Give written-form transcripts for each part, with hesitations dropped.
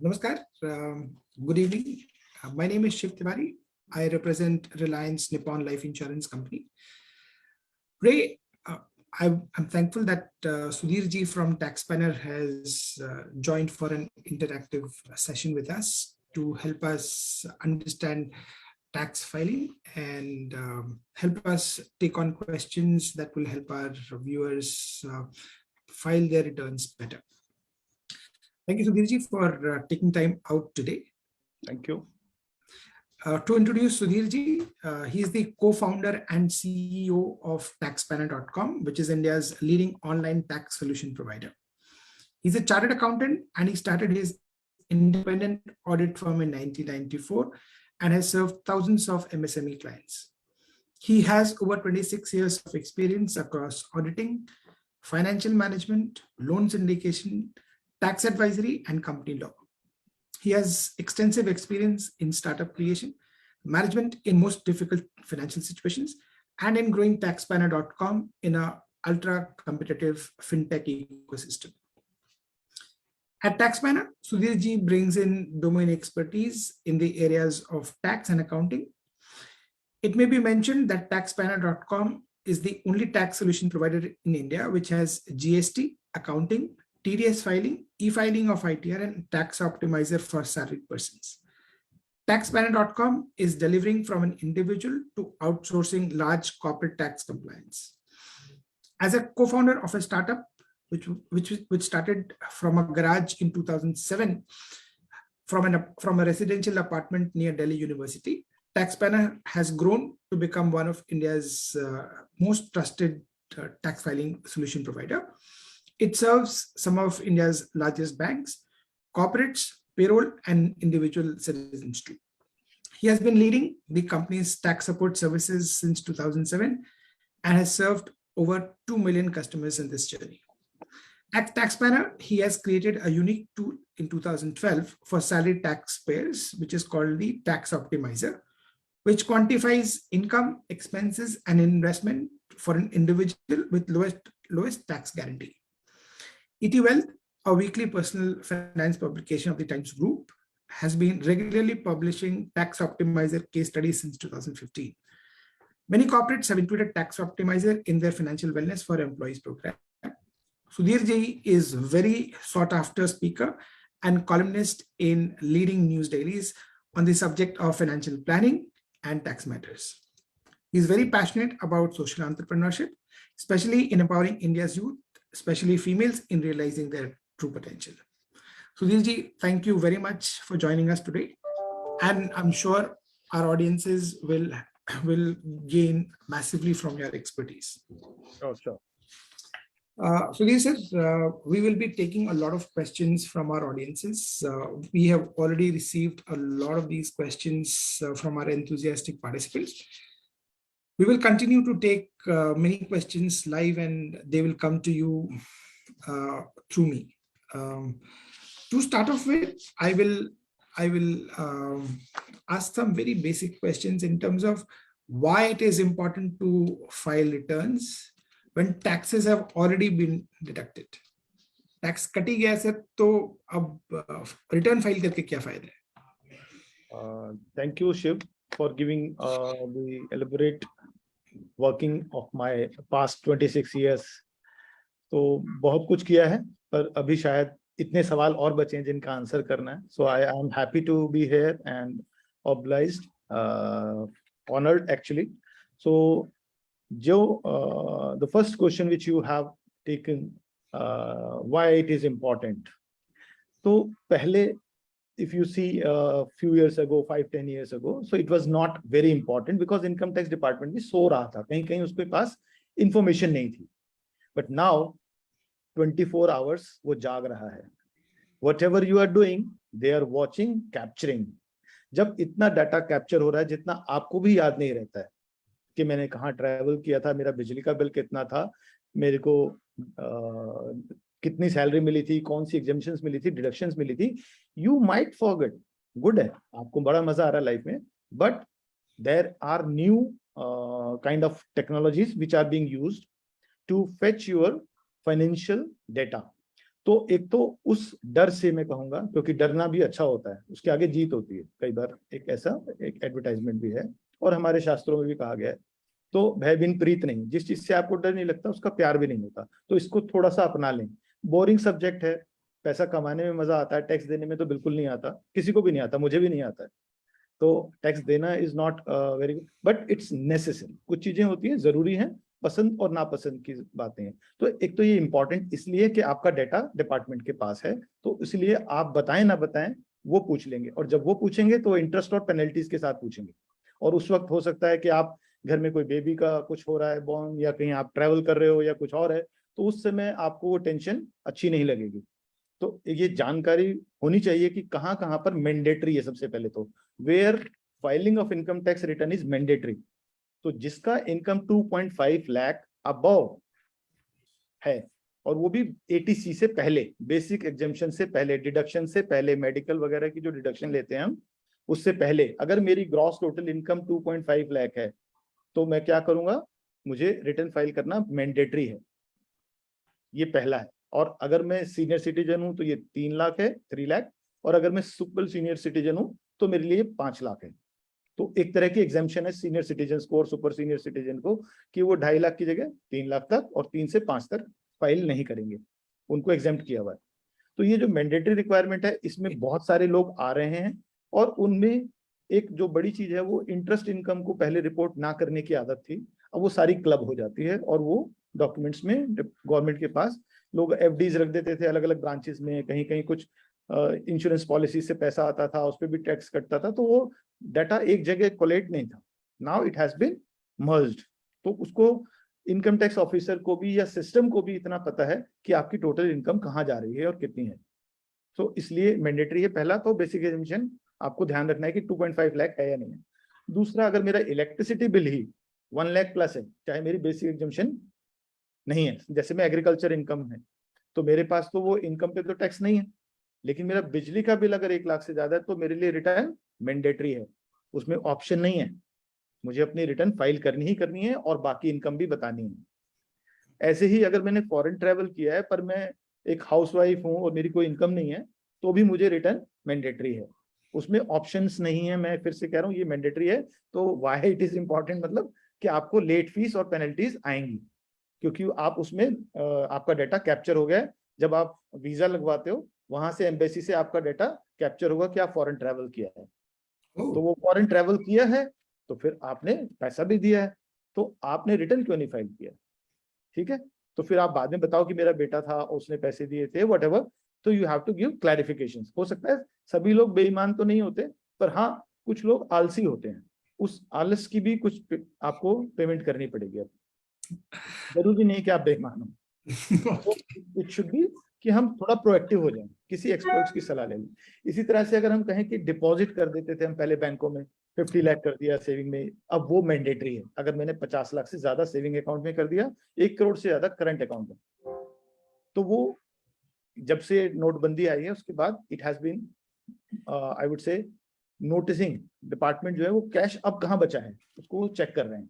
Namaskar. Good evening. My name is Shiv Tiwari. I represent Reliance Nippon Life Insurance Company. Ray, I'm thankful that Sudhir ji from TaxSpanner has joined for an interactive session with us to help us understand tax filing and help us take on questions that will help our viewers file their returns better. Thank you, Sudhir ji, for taking time out today. Thank you. To introduce Sudhir ji, he is the co-founder and CEO of TaxSpanner.com, which is India's leading online tax solution provider. He's a chartered accountant and he started his independent audit firm in 1994 and has served thousands of MSME clients. He has over 26 years of experience across auditing, financial management, loan syndication, tax advisory, and company law. He has extensive experience in startup creation, management in most difficult financial situations, and in growing TaxSpanner.com in an ultra-competitive fintech ecosystem. At TaxSpanner, Sudhir ji brings in domain expertise in the areas of tax and accounting. It may be mentioned that TaxSpanner.com is the only tax solution provider in India which has GST, accounting, TDS filing, e-filing of ITR, and tax optimizer for salaried persons. TaxSpanner.com is delivering from an individual to outsourcing large corporate tax compliance. As a co-founder of a startup, which started from a garage in 2007, from a residential apartment near Delhi University, TaxSpanner has grown to become one of India's most trusted tax filing solution provider. It serves some of India's largest banks, corporates, payroll, and individual citizens too. He has been leading the company's tax support services since 2007 and has served over 2 million customers in this journey. At TaxSpanner, he has created a unique tool in 2012 for salaried taxpayers, which is called the Tax Optimizer, which quantifies income, expenses, and investment for an individual with lowest tax guarantee. ET Wealth, a weekly personal finance publication of the Times Group, has been regularly publishing Tax Optimizer case studies since 2015. Many corporates have included Tax Optimizer in their financial wellness for employees program. Sudhir ji is a very sought after speaker and columnist in leading news dailies on the subject of financial planning and tax matters. He is very passionate about social entrepreneurship, especially in empowering India's youth, especially females, in realizing their true potential. Sudhir ji, thank you very much for joining us today. And I'm sure our audiences will gain massively from your expertise. Oh, sure. Sudhir sir, we will be taking a lot of questions from our audiences. We have already received a lot of these questions from our enthusiastic participants. We will continue to take many questions live and they will come to you through me. To start off with, I will ask some very basic questions in terms of why it is important to file returns when taxes have already been deducted. Tax कटी गया sir, तो अब return file करके क्या फायदा है? Thank you, Shiv, for giving the elaborate working of my past 26 years. तो बहुत कुछ किया है, पर अभी शायद इतने सवाल और बचे हैं जिनका आंसर करना है. So I am happy to be here and obliged, honored actually. So the first question which you have taken, why it is important. So पहले, if you see a few years ago, 5-10 years ago, so it was not very important because income tax department भी सो रहा था, कहीं कहीं उसके पास information नहीं थी. But now 24 hours वो जाग रहा है. Whatever you are doing, they are watching, capturing. जब इतना डाटा कैप्चर हो रहा है जितना आपको भी याद नहीं रहता है कि मैंने कहाँ ट्रैवल किया था, मेरा बिजली का बिल कितना था, मेरे को कितनी सैलरी मिली थी, कौन सी एग्जेम्पशंस मिली थी, डिडक्शंस मिली थी, यू माइट फॉरगेट. गुड है, आपको बड़ा मजा आ रहा है लाइफ में, but there are new kind of technologies which are being used to fetch your financial data. तो एक तो उस डर से मैं कहूंगा, क्योंकि डरना भी अच्छा होता है, उसके आगे जीत होती है कई बार, एक ऐसा एक एडवर्टाइजमेंट भी है और हमारे शास्त्रों में भी कहा गया है। तो भय बिन प्रीत नहीं, जिस चीज से आपको डर नहीं लगता उसका प्यार भी नहीं होता, तो इसको थोड़ा सा अपना लें। बोरिंग सब्जेक्ट है, पैसा कमाने में मजा आता है, टैक्स देने में तो बिल्कुल नहीं आता, किसी को भी नहीं आता, मुझे भी नहीं आता है। तो टैक्स देना is not very good, but it's necessary. कुछ चीजें होती हैं, जरूरी हैं, पसंद और नापसंद की बातें हैं। तो एक तो ये इंपॉर्टेंट इसलिए कि आपका डाटा डिपार्टमेंट के पास है, तो इसलिए आप बताएं ना बताएं वो पूछ लेंगे, और जब वो पूछेंगे तो इंटरेस्ट और पेनल्टीज के साथ पूछेंगे। और उस वक्त हो सकता है कि आप घर में कोई बेबी का कुछ हो रहा है बॉर्न, या कहीं आप ट्रैवल कर रहे हो या कुछ और है, तो उस समय आपको वो टेंशन अच्छी नहीं लगेगी। तो ये जानकारी होनी चाहिए कि कहाँ कहाँ पर मैंडेटरी है। सबसे पहले तो where filing of income tax return is mandatory. तो जिसका इनकम 2.5 लाख अबव है, और वो भी एटीसी से पहले, बेसिक एग्जेम्पशन से पहले, डिडक्शन से पहले, मेडिकल वगैरह की जो डिडक्शन लेते हैं हम, उससे पहले अगर मेरी ग्रॉस टोटल इनकम 2.5 लाख है, तो मैं क्या करूंगा, मुझे रिटर्न फाइल करना मैंडेटरी है। ये पहला है। और अगर मैं सीनियर सिटीजन हूं तो ये 3 लाख है, 3 लाख। और अगर मैं सुपर सीनियर सिटीजन हूं तो मेरे लिए 5 लाख है। तो एक तरह की एग्जाम्पशन है सीनियर सिटीजन को और सुपर सीनियर सिटीजन को, कि वो 2.5 लाख की जगह 3 लाख तक और 3 से 5 तक फाइल नहीं करेंगे, उनको एग्जाम्प्ट किया हुआ है। तो ये जो मैंडेटरी रिक्वायरमेंट है, इसमें बहुत सारे लोग आ रहे हैं, और उनमें एक जो बड़ी चीज है वो इंटरेस्ट इनकम को पहले रिपोर्ट ना करने की आदत थी। अब वो सारी क्लब हो जाती है, और वो डॉक्यूमेंट्स में गवर्नमेंट के पास लोग एफडीज रख देते थे अलग अलग ब्रांचेस में, कहीं कहीं कुछ इंश्योरेंस पॉलिसी से पैसा आता था, उस पर भी टैक्स कटता था, तो वो डाटा एक जगह कोलेट नहीं था। Now it has been merged. तो उसको इनकम टैक्स ऑफिसर को भी या सिस्टम को भी इतना पता है कि आपकी टोटल इनकम कहाँ जा रही है और कितनी है। तो इसलिए मैंडेटरी है। पहला तो बेसिक एजम्पशन आपको ध्यान रखना है कि 2.5 लाख है या नहीं है। दूसरा, अगर मेरा इलेक्ट्रिसिटी बिल ही 1 लाख प्लस है, चाहे मेरी बेसिक एग्जाम्पशन नहीं है, जैसे मैं एग्रीकल्चर इनकम है, तो मेरे पास तो वो इनकम पे तो टैक्स नहीं है, लेकिन मेरा बिजली का बिल अगर 1 लाख से ज्यादा है तो मेरे लिए रिटर्न मैंडेटरी है, उसमें ऑप्शन नहीं है, मुझे अपनी रिटर्न फाइल करनी ही करनी है और बाकी इनकम भी बतानी है। ऐसे ही अगर मैंने फॉरेन ट्रेवल किया है पर मैं एक हाउसवाइफ हूं और मेरी कोई इनकम नहीं है, तो भी मुझे रिटर्न मैंडेटरी है, उसमें ऑप्शंस नहीं है। मैं फिर से कह रहा हूँ ये मैंडेटरी है। तो वाई इट इज इंपॉर्टेंट, मतलब कि आपको लेट फीस और पेनल्टीज आएंगी, क्योंकि आप उसमें आपका डाटा कैप्चर हो गया है। जब आप वीजा लगवाते हो वहां से एम्बेसी से आपका डाटा कैप्चर होगा कि आप फॉरेन ट्रैवल किया है। तो वो फॉरेन ट्रैवल किया है तो फिर आपने पैसा भी दिया है, तो आपने रिटर्न क्यों नहीं फाइल किया? ठीक है, तो फिर आप बाद में बताओ कि मेरा बेटा था उसने पैसे दिए थे, वट। तो you have to give clarification. हो सकता है सभी लोग बेईमान तो नहीं होते, पर हाँ कुछ लोग आलसी होते हैं, उस आलस की भी कुछ आपको पेमेंट करनी पड़ेगी। जरूरी नहीं कि आप बेईमान हो, तो इट शुड बी कि हम थोड़ा प्रोएक्टिव हो जाएं, किसी एक्सपर्ट्स की सलाह ले लें। इसी तरह से अगर हम कहें कि डिपॉजिट कर देते थे हम पहले बैंकों में, 50 लाख कर दिया सेविंग में, अब वो मैंडेटरी है। अगर मैंने 50 लाख से ज्यादा सेविंग अकाउंट में कर दिया, 1 करोड़ से ज्यादा करंट अकाउंट में, तो वो जब से नोटबंदी आई है उसके बाद it has been I would say noticing, department जो है वो कैश अब कहाँ बचा है उसको चेक कर रहे हैं,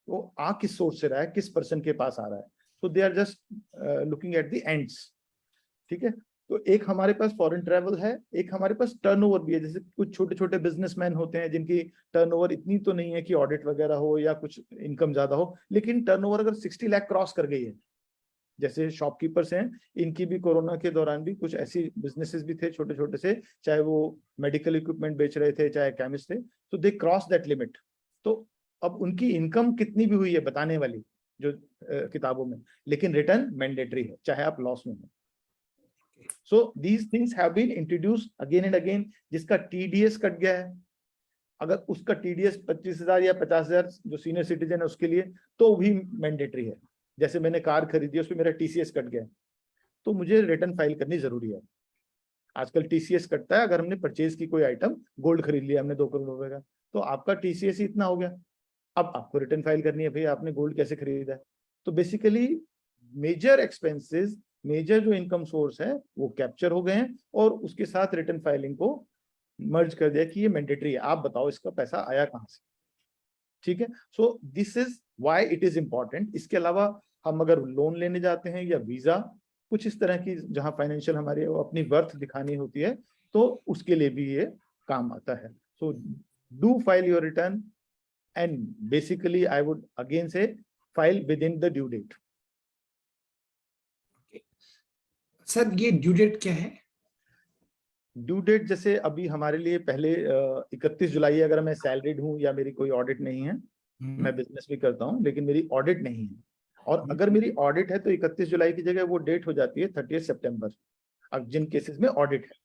वो आ किस सोर्स से रहा है, किस पर्सन के पास आ रहा है। So they are just looking at the ends. ठीक है, तो एक हमारे पास फॉरेन ट्रैवल है, एक हमारे पास टर्नओवर भी है। जैसे कुछ छोटे छोटे बिजनेसमैन होते हैं जिनकी टर्नओवर इतनी तो नहीं है कि ऑडिट वगैरह हो या कुछ इनकम ज्यादा हो, लेकिन टर्नओवर अगर 60 लाख क्रॉस कर गई है, जैसे शॉपकीपर्स हैं, इनकी भी कोरोना के दौरान भी कुछ ऐसी बिजनेसेस भी थे छोटे छोटे से, चाहे वो मेडिकल इक्विपमेंट बेच रहे थे चाहे केमिस्ट थे, तो दे क्रॉस दैट लिमिट। तो अब उनकी इनकम कितनी भी हुई है बताने वाली जो किताबों में, लेकिन रिटर्न मैंडेटरी है चाहे आप लॉस में हो। So these things have been introduced again and again. जिसका टीडीएस कट गया है, अगर उसका टीडीएस 25,000 या 50,000 जो सीनियर सिटीजन है उसके लिए, तो भी मैंडेटरी है। जैसे मैंने कार खरीदी उसमें मेरा टीसीएस कट गया, तो मुझे रिटर्न फाइल करनी जरूरी है। आजकल टीसीएस कटता है अगर हमने परचेज की कोई आइटम, गोल्ड खरीद लिया हमने 2 करोड़ रुपए का, तो आपका टीसीएस ही इतना हो गया, अब आपको रिटर्न फाइल करनी है, भाई आपने गोल्ड कैसे खरीदा है। तो बेसिकली मेजर एक्सपेंसेस, मेजर जो इनकम सोर्स है वो कैप्चर हो गए हैं, और उसके साथ रिटर्न फाइलिंग को मर्ज कर दिया कि ये मैंडेटरी है, आप बताओ इसका पैसा आया कहां से। ठीक है, so this is why it is important. इसके अलावा हम अगर लोन लेने जाते हैं या वीजा, कुछ इस तरह की जहां फाइनेंशियल हमारी वो अपनी वर्थ दिखानी होती है, तो उसके लिए भी ये काम आता है. So do file your return, and basically I would again say file within the due date. Sir ये ड्यू डेट क्या है? ड्यू डेट जैसे अभी हमारे लिए पहले 31 जुलाई, अगर मैं सैलरीड हूँ या मेरी कोई ऑडिट नहीं है, मैं बिजनेस भी करता हूँ लेकिन मेरी ऑडिट नहीं है, और अगर मेरी ऑडिट है तो 31 जुलाई की जगह वो डेट हो जाती है 30 सितंबर, अब जिन केसेस में ऑडिट है.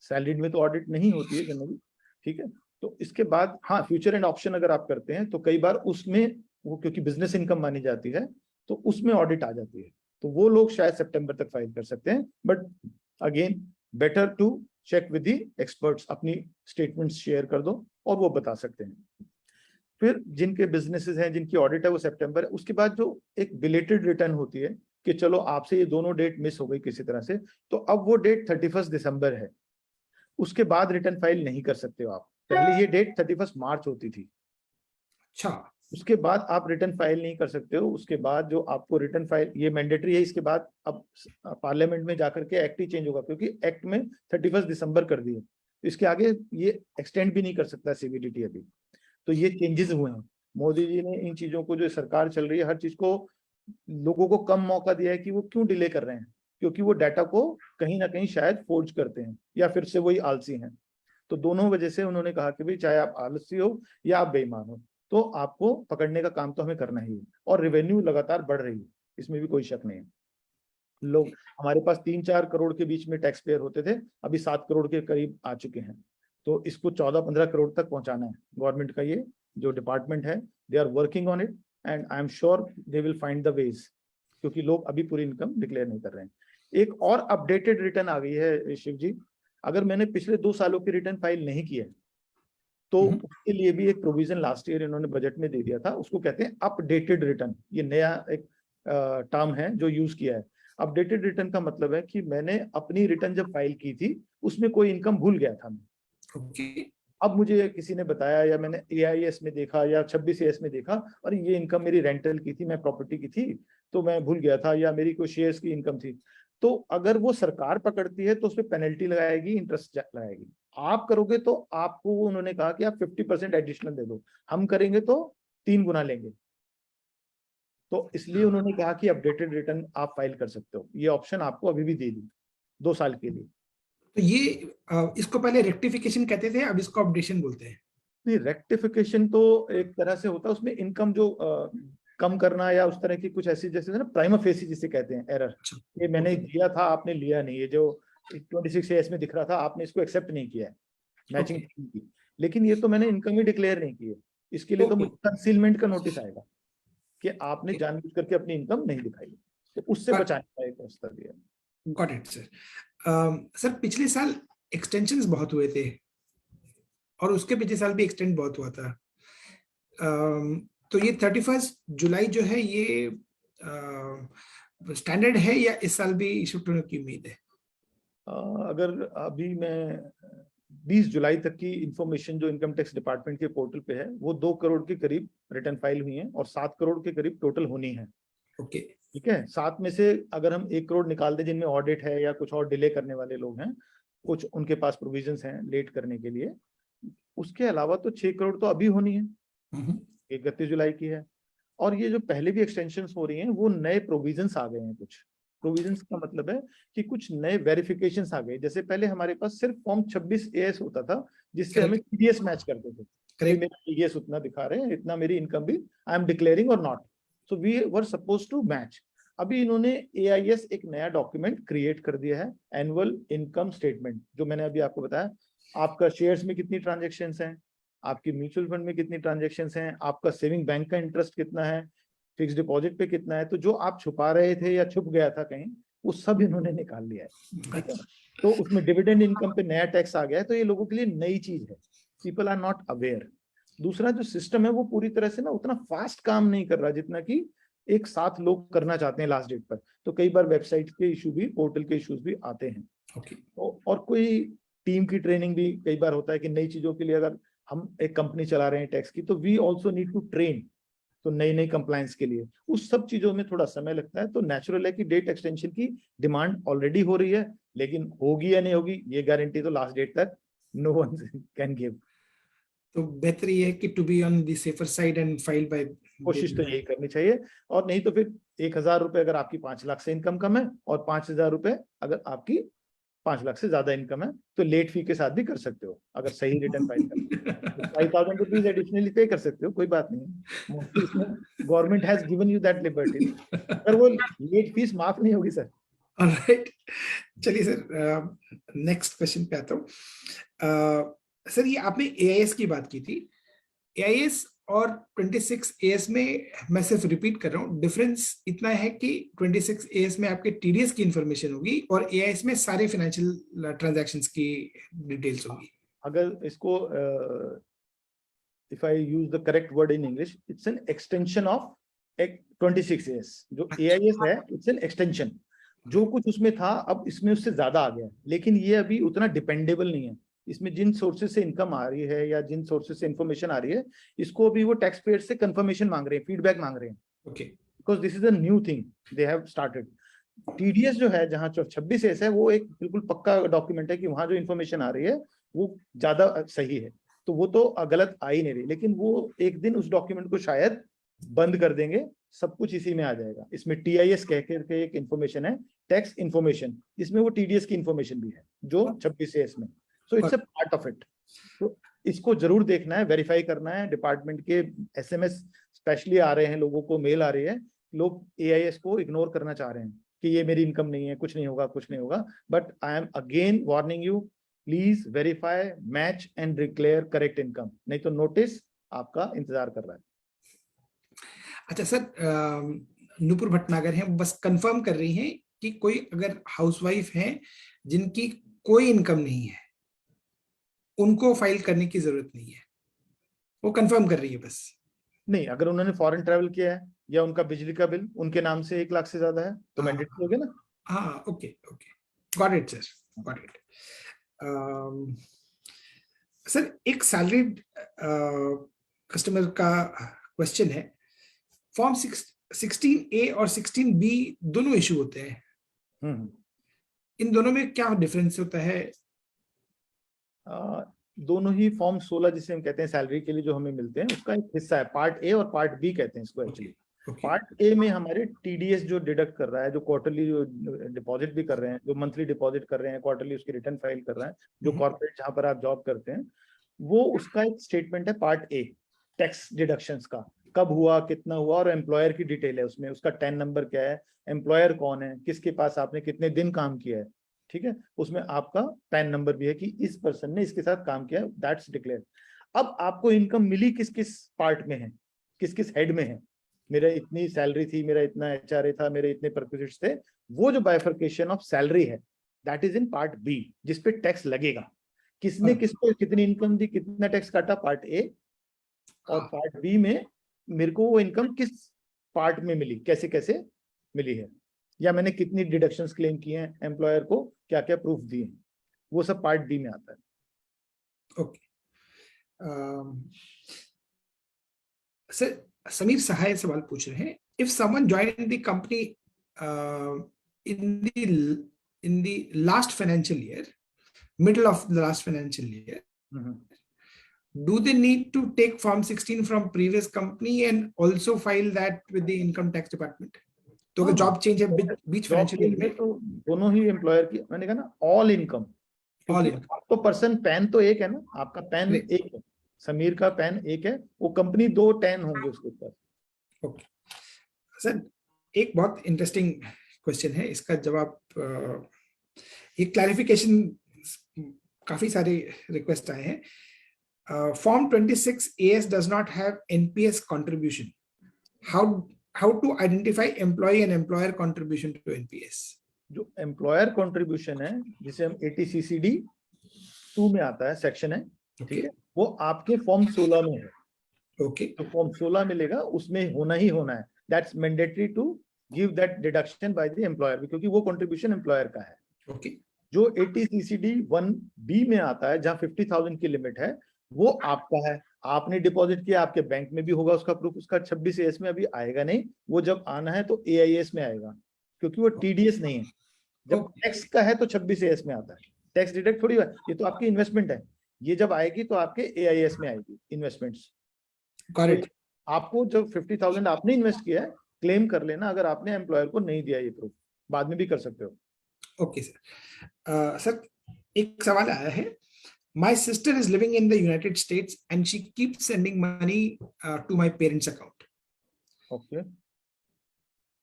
सैलरीड में तो ऑडिट नहीं होती है जनरली. ठीक है, तो इसके बाद हाँ, फ्यूचर एंड ऑप्शन अगर आप करते हैं तो कई बार उसमें वो क्योंकि बिजनेस इनकम मानी जाती है तो उसमें ऑडिट आ जाती है, तो वो लोग शायद सितंबर तक फाइल कर सकते हैं. But again better to check with the experts, अपनी स्टेटमेंट्स शेयर कर दो और वो बता सकते हैं. फिर जिनके बिजनेसेस हैं, जिनकी ऑडिट है वो सितंबर है, उसके बाद जो एक बिलेटेड रिटर्न होती है कि चलो आपसे ये दोनों डेट मिस हो गई किसी तरह से, तो अब वो डेट 31 दिसंबर है, उसके बाद रिटर्न फाइल नहीं कर सकते हो आप. पहले ये डेट 31 मार्च होती थी. अच्छा, उसके बाद आप रिटर्न फाइल नहीं कर सकते हो. उसके बाद जो आपको रिटर्न फाइल, ये मैंडेटरी है. इसके बाद अब पार्लियामेंट में जाकर के एक्ट ही चेंज होगा, क्योंकि एक्ट में 31 दिसंबर कर दिए, इसके आगे ये एक्सटेंड भी नहीं कर सकता सीबीडीटी अभी. तो ये चेंजेस हुए हैं. मोदी जी ने इन चीजों को, जो सरकार चल रही है, हर चीज को लोगों को कम मौका दिया है कि वो क्यों डिले कर रहे हैं, क्योंकि वो डाटा को कहीं ना कहीं शायद फोर्ज करते हैं या फिर से वही आलसी हैं. तो दोनों वजह से उन्होंने कहा कि भाई चाहे आप आलसी हो या आप बेईमान हो, तो आपको पकड़ने का काम तो हमें करना ही है. और रेवेन्यू लगातार बढ़ रही है, इसमें भी कोई शक नहीं है. लोग, हमारे पास 3-4 करोड़ के बीच में टैक्स पेयर होते थे, अभी 7 करोड़ के करीब आ चुके हैं. तो इसको 14-15 करोड़ तक पहुंचाना है. गवर्नमेंट का ये जो डिपार्टमेंट है, they are working on it, and I am sure they will find the ways, क्योंकि लोग अभी पूरी इनकम डिक्लेयर नहीं कर रहे हैं. एक और अपडेटेड रिटर्न आ गई है शिव जी. अगर मैंने पिछले 2 सालों की रिटर्न फाइल नहीं किया है, तो उसके लिए भी एक प्रोविजन लास्ट ईयर इन्होंने बजट में दे दिया था. उसको कहते हैं अपडेटेड रिटर्न. ये नया एक टर्म है जो यूज किया है. अपडेटेड रिटर्न का मतलब है कि मैंने अपनी रिटर्न जब फाइल की थी उसमें कोई इनकम भूल गया था मैं. ओके. अब मुझे किसी ने बताया, या मैंने AIS में देखा या 26AS में देखा, और ये इनकम मेरी रेंटल की थी, मैं प्रॉपर्टी की थी, तो मैं भूल गया था, या मेरी कोई शेयर्स की इनकम थी. तो अगर वो सरकार पकड़ती है तो उस पर पेनल्टी लगाएगी, इंटरेस्ट लगाएगी. आप करोगे तो आपको वो, उन्होंने कहा कि आप 50% एडिशनल दे दो, हम करेंगे तो 3 गुना लेंगे. तो इसलिए उन्होंने कहा कि अपडेटेड रिटर्न आप फाइल कर सकते हो. ये ऑप्शन आपको अभी भी दे दी 2 साल के लिए. तो ये इसको पहले रेक्टिफिकेशन कहते थे, अब इसको अपडेशन बोलते हैं. नहीं, रेक्टिफिकेशन तो एक तरह से होता है, उसमें इनकम जो कम करना या उस तरह की कुछ ऐसी, जैसे ना प्राइमा फेसी जिसे कहते हैं, एरर. ये मैंने दिया था, आपने लिया नहीं. ये जो 26AS में दिख रहा था, आपने इसको एक्सेप्ट नहीं किया है, मैचिंग की. लेकिन ये तो मैंने इनकम ही डिक्लेयर नहीं की है. इसके लिए तो मुझे कंसीलमेंट का नोटिस आएगा कि आपने जानबूझ करके अपनी इनकम नहीं दिखाई. तो उससे बचाने का एक रास्ता दिया. Got it sir. सर पिछले साल एक्सटेंशंस बहुत हुए थे और उसके पिछले साल भी एक्सटेंड बहुत हुआ था. तो ये 31 जुलाई जो है ये स्टैंडर्ड है या इस साल भी शिफ्ट होने की उम्मीद है? अगर अभी मैं 20 जुलाई तक की इंफॉर्मेशन जो इनकम टैक्स डिपार्टमेंट के पोर्टल पे है, वो 2 करोड़ के करीब रिटर्न फाइल हुई है और 7 करोड़ के करीब टोटल होनी है. ओके. ठीक है, 7 में से अगर हम 1 करोड़ निकाल दें जिनमें ऑडिट है या कुछ और डिले करने वाले लोग हैं, कुछ उनके पास प्रोविजंस हैं लेट करने के लिए, उसके अलावा तो 6 करोड़ तो अभी होनी है. 31 जुलाई की है. और ये जो पहले भी एक्सटेंशन हो रही हैं, वो नए प्रोविजंस आ गए हैं. कुछ प्रोविजंस का मतलब है कि कुछ नए वेरिफिकेशंस आ गए. जैसे पहले हमारे पास सिर्फ फॉर्म 26AS होता था, जिससे हमें TDS मैच करते थे. मेरा TDS उतना दिखा रहे हैं, इतना मेरी इनकम भी आई एम डिक्लेयरिंग और not. So we were suppose to match. अभी इन्होंने AIS एक नया डॉक्यूमेंट क्रिएट कर दिया है, एनुअल इनकम स्टेटमेंट, जो मैंने अभी आपको बताया. आपका शेयर्स में कितनी ट्रांजेक्शन्स हैं, आपकी म्यूचुअल फंड में कितनी ट्रांजेक्शन्स हैं, आपका सेविंग बैंक का इंटरेस्ट कितना है, फिक्स डिपॉजिट पे कितना है. तो जो आप छुपा रहे थे या छुप गया था कहीं, वो सब इन्होंने निकाल लिया है. ठीक है, तो उसमें डिविडेंड इनकम पे नया टैक्स आ गया है. तो ये लोगों के लिए नई चीज है, पीपल आर नॉट अवेयर. दूसरा जो सिस्टम है वो पूरी तरह से ना उतना फास्ट काम नहीं कर रहा जितना कि एक साथ लोग करना चाहते हैं लास्ट डेट पर. तो कई बार वेबसाइट के इशू भी, पोर्टल के इश्यूज भी आते हैं. और कोई टीम की ट्रेनिंग भी कई बार होता है कि नई चीजों के लिए, अगर हम एक कंपनी चला रहे हैं टैक्स की, तो we also need to train. तो नई नई कंप्लायंस के लिए उस सब चीजों में थोड़ा समय लगता है। तो नेचुरल है कि डेट एक्सटेंशन की डिमांड ऑलरेडी हो रही है, लेकिन होगी या नहीं होगी ये गारंटी तो लास्ट डेट तक नो वन कैन गिव। तो बेहतर ये है कि to be on the safer side and file by. कोशिश तो यही करनी चाहिए, और नहीं तो फिर 1,000 रुपए अगर आपकी 5 लाख से इनकम कम है और 5,000 रुपए अगर आपकी 5 लाख से ज्यादा इनकम है, तो लेट फी के साथ भी कर सकते हो अगर सही रिटर्न फाइल करते हो। 5,000 रुपीज एडिशनली पे कर सकते हो, कोई बात नहीं है। मोस्टली इसमें government has given you that liberty, पर वो लेट फीस माफ नहीं होगी सर। ऑलराइट, चलिए सर नेक्स्ट क्वेश्चन पे आता हूँ। सर ये आपने एआईएस की बात की थी, एआईएस और 26 एएस में मैं सिर्फ रिपीट कर रहा हूँ, डिफरेंस इतना है कि 26 एएस में आपके टीडीएस की इंफॉर्मेशन होगी और एआईएस में सारे फाइनेंशियल ट्रांजैक्शंस की डिटेल्स होगी। अगर इसको if I use the correct word in English, it's an extension of 26 years. जो AIS है, it's an extension. जो कुछ उसमें था अब इसमें उससे ज्यादा आ गया है, लेकिन ये अभी उतना डिपेंडेबल नहीं है। इसमें जिन सोर्सेज से इनकम आ रही है या जिन सोर्सेज से इंफॉर्मेशन आ रही है, इसको अभी वो टैक्स पेयर से कंफर्मेशन मांग रहे हैं, फीडबैक मांग रहे हैं। Okay, because this is a new thing they have started. TDS जो है, जहाँ 26 एस है, वो एक बिल्कुल पक्का डॉक्यूमेंट है कि वहां जो इन्फॉर्मेशन आ रही है वो ज्यादा सही है, तो वो तो गलत आ ही नहीं रही। लेकिन वो एक दिन उस डॉक्यूमेंट को शायद बंद कर देंगे, सब कुछ इसी में आ जाएगा। इसमें टीआईएस कह के एक इन्फॉर्मेशन है, टैक्स इन्फॉर्मेशन, इसमें वो टीडीएस की इन्फॉर्मेशन भी है जो 26 एस में। So it's a part of it. तो इसको जरूर देखना है, वेरीफाई करना है। डिपार्टमेंट के एसएमएस स्पेशली आ रहे हैं, लोगों को मेल आ रही है, लोग एआईएस को इग्नोर करना चाह रहे हैं कि ये मेरी इनकम नहीं है, कुछ नहीं होगा, कुछ नहीं होगा। But I am again warning you, please verify, match and declare correct income, नहीं तो नोटिस आपका इंतजार कर रहा है। अच्छा सर, नूपुर भटनागर हैं, बस कंफर्म कर रही हैं कि कोई अगर हाउसवाइफ हैं जिनकी कोई इनकम नहीं है, उनको फाइल करने की जरूरत नहीं है, वो कंफर्म कर रही है बस। नहीं, अगर उन्होंने फॉरेन ट्रैवल किया है या उनका बिजली का बिल उनके नाम से 1 लाख से ज्यादा है तो मैंडेटरी हो गया ना। हाँ, okay okay, got it sir, got it. Sir एक सैलरीड कस्टमर का क्वेश्चन है, फॉर्म 16A और 16B दोनों इशू होते हैं, इन दोनों में क्या डिफरेंस होता है? दोनों ही फॉर्म 16 जिसे हम कहते हैं सैलरी के लिए जो हमें मिलते हैं, उसका एक हिस्सा है। पार्ट ए और पार्ट बी कहते हैं इसको एक्चुअली। पार्ट ए में हमारे टीडीएस जो डिडक्ट कर रहा है, जो क्वार्टरली डिपॉजिट भी कर रहे हैं, जो मंथली डिपॉजिट कर रहे हैं, क्वार्टरली उसकी रिटर्न फाइल कर रहे हैं, जो कॉर्पोरेट जहां पर आप जॉब करते हैं, वो उसका एक स्टेटमेंट है पार्ट ए, टैक्स डिडक्शंस का, कब हुआ, कितना हुआ, और एम्प्लॉयर की डिटेल है उसमें, उसका टैन नंबर क्या है, एम्प्लॉयर कौन है, किसके पास आपने कितने दिन काम किया है, ठीक है। उसमें आपका पैन नंबर भी है कि इस पर्सन ने इसके साथ काम किया है, दैट्स डिक्लेयर। अब आपको इनकम मिली किस किस पार्ट में है, किस किस हेड में है, मेरा इतनी सैलरी थी, मेरा इतना एचआरए था, मेरे इतने परक्विजिट्स थे, वो जो बाइफर्केशन ऑफ सैलरी है that is in part B, जिसपे टैक्स लगेगा। किसने किसको कितनी इनकम दी, कितना टैक्स काटा, पार्ट ए। और पार्ट बी में मेरे को वो इनकम किस पार्ट में मिली, कैसे कैसे मिली है, या मैंने कितनी डिडक्शंस क्लेम किए हैं, एम्प्लॉयर को क्या क्या प्रूफ दिए, वो सब पार्ट बी में आता है। ओके सर, समीर सहाय सवाल पूछ रहे हैं, if someone join the company in the last financial year, middle of the last financial year, do they need to take form 16 from previous company and also file that with the income tax department? तो अगर job change है बीच financial year में, तो दोनों ही employer की, मैंने कहा ना, ऑल इनकम, तो पर्सन पैन तो एक है ना, आपका पैन एक है, समीर का पैन एक है, वो कंपनी 2 टैन होंगे उसके ऊपर। ओके सर, एक बहुत इंटरेस्टिंग क्वेश्चन है, इसका जवाब, एक क्लैरिफिकेशन, काफी सारे रिक्वेस्ट आए हैं। Form 26 AS does not have NPS contribution. How to identify employee and employer contribution to NPS? जो एम्प्लॉयर कंट्रीब्यूशन है, जिसे हम 80CCD 2 में आता है, सेक्शन है, ठीक है, वो आपके फॉर्म 16 में है। ओके, तो फॉर्म 16 मिलेगा, उसमें होना ही होना है, that's mandatory to give that deduction by the employer, क्योंकि वो कंट्रीब्यूशन एम्प्लॉयर का है। ओके, जो 80CCD 1B में आता है, जहां 50,000 की लिमिट है, वो आपका है, आपने डिपॉजिट किया, आपके बैंक में भी होगा उसका प्रूफ, उसका 26 में अभी आएगा नहीं, वो जब आना है तो AIS में आएगा, क्योंकि वो TDS नहीं है। जब टैक्स का है तो 26 में आता है, टैक्स डिडक्ट थोड़ी हुआ, ये तो आपकी इन्वेस्टमेंट है, ये जब आएगी तो आपके AIS में आएगी इन्वेस्टमेंट्स। करेक्ट। आपको जब 50,000 आपने इन्वेस्ट किया है, क्लेम कर लेना, अगर आपने एम्प्लॉयर को नहीं दिया ये प्रूफ, बाद में भी कर सकते हो। Okay sir. सर एक सवाल आया है, my sister is living in the United States and she keep sending money to my parents account, okay,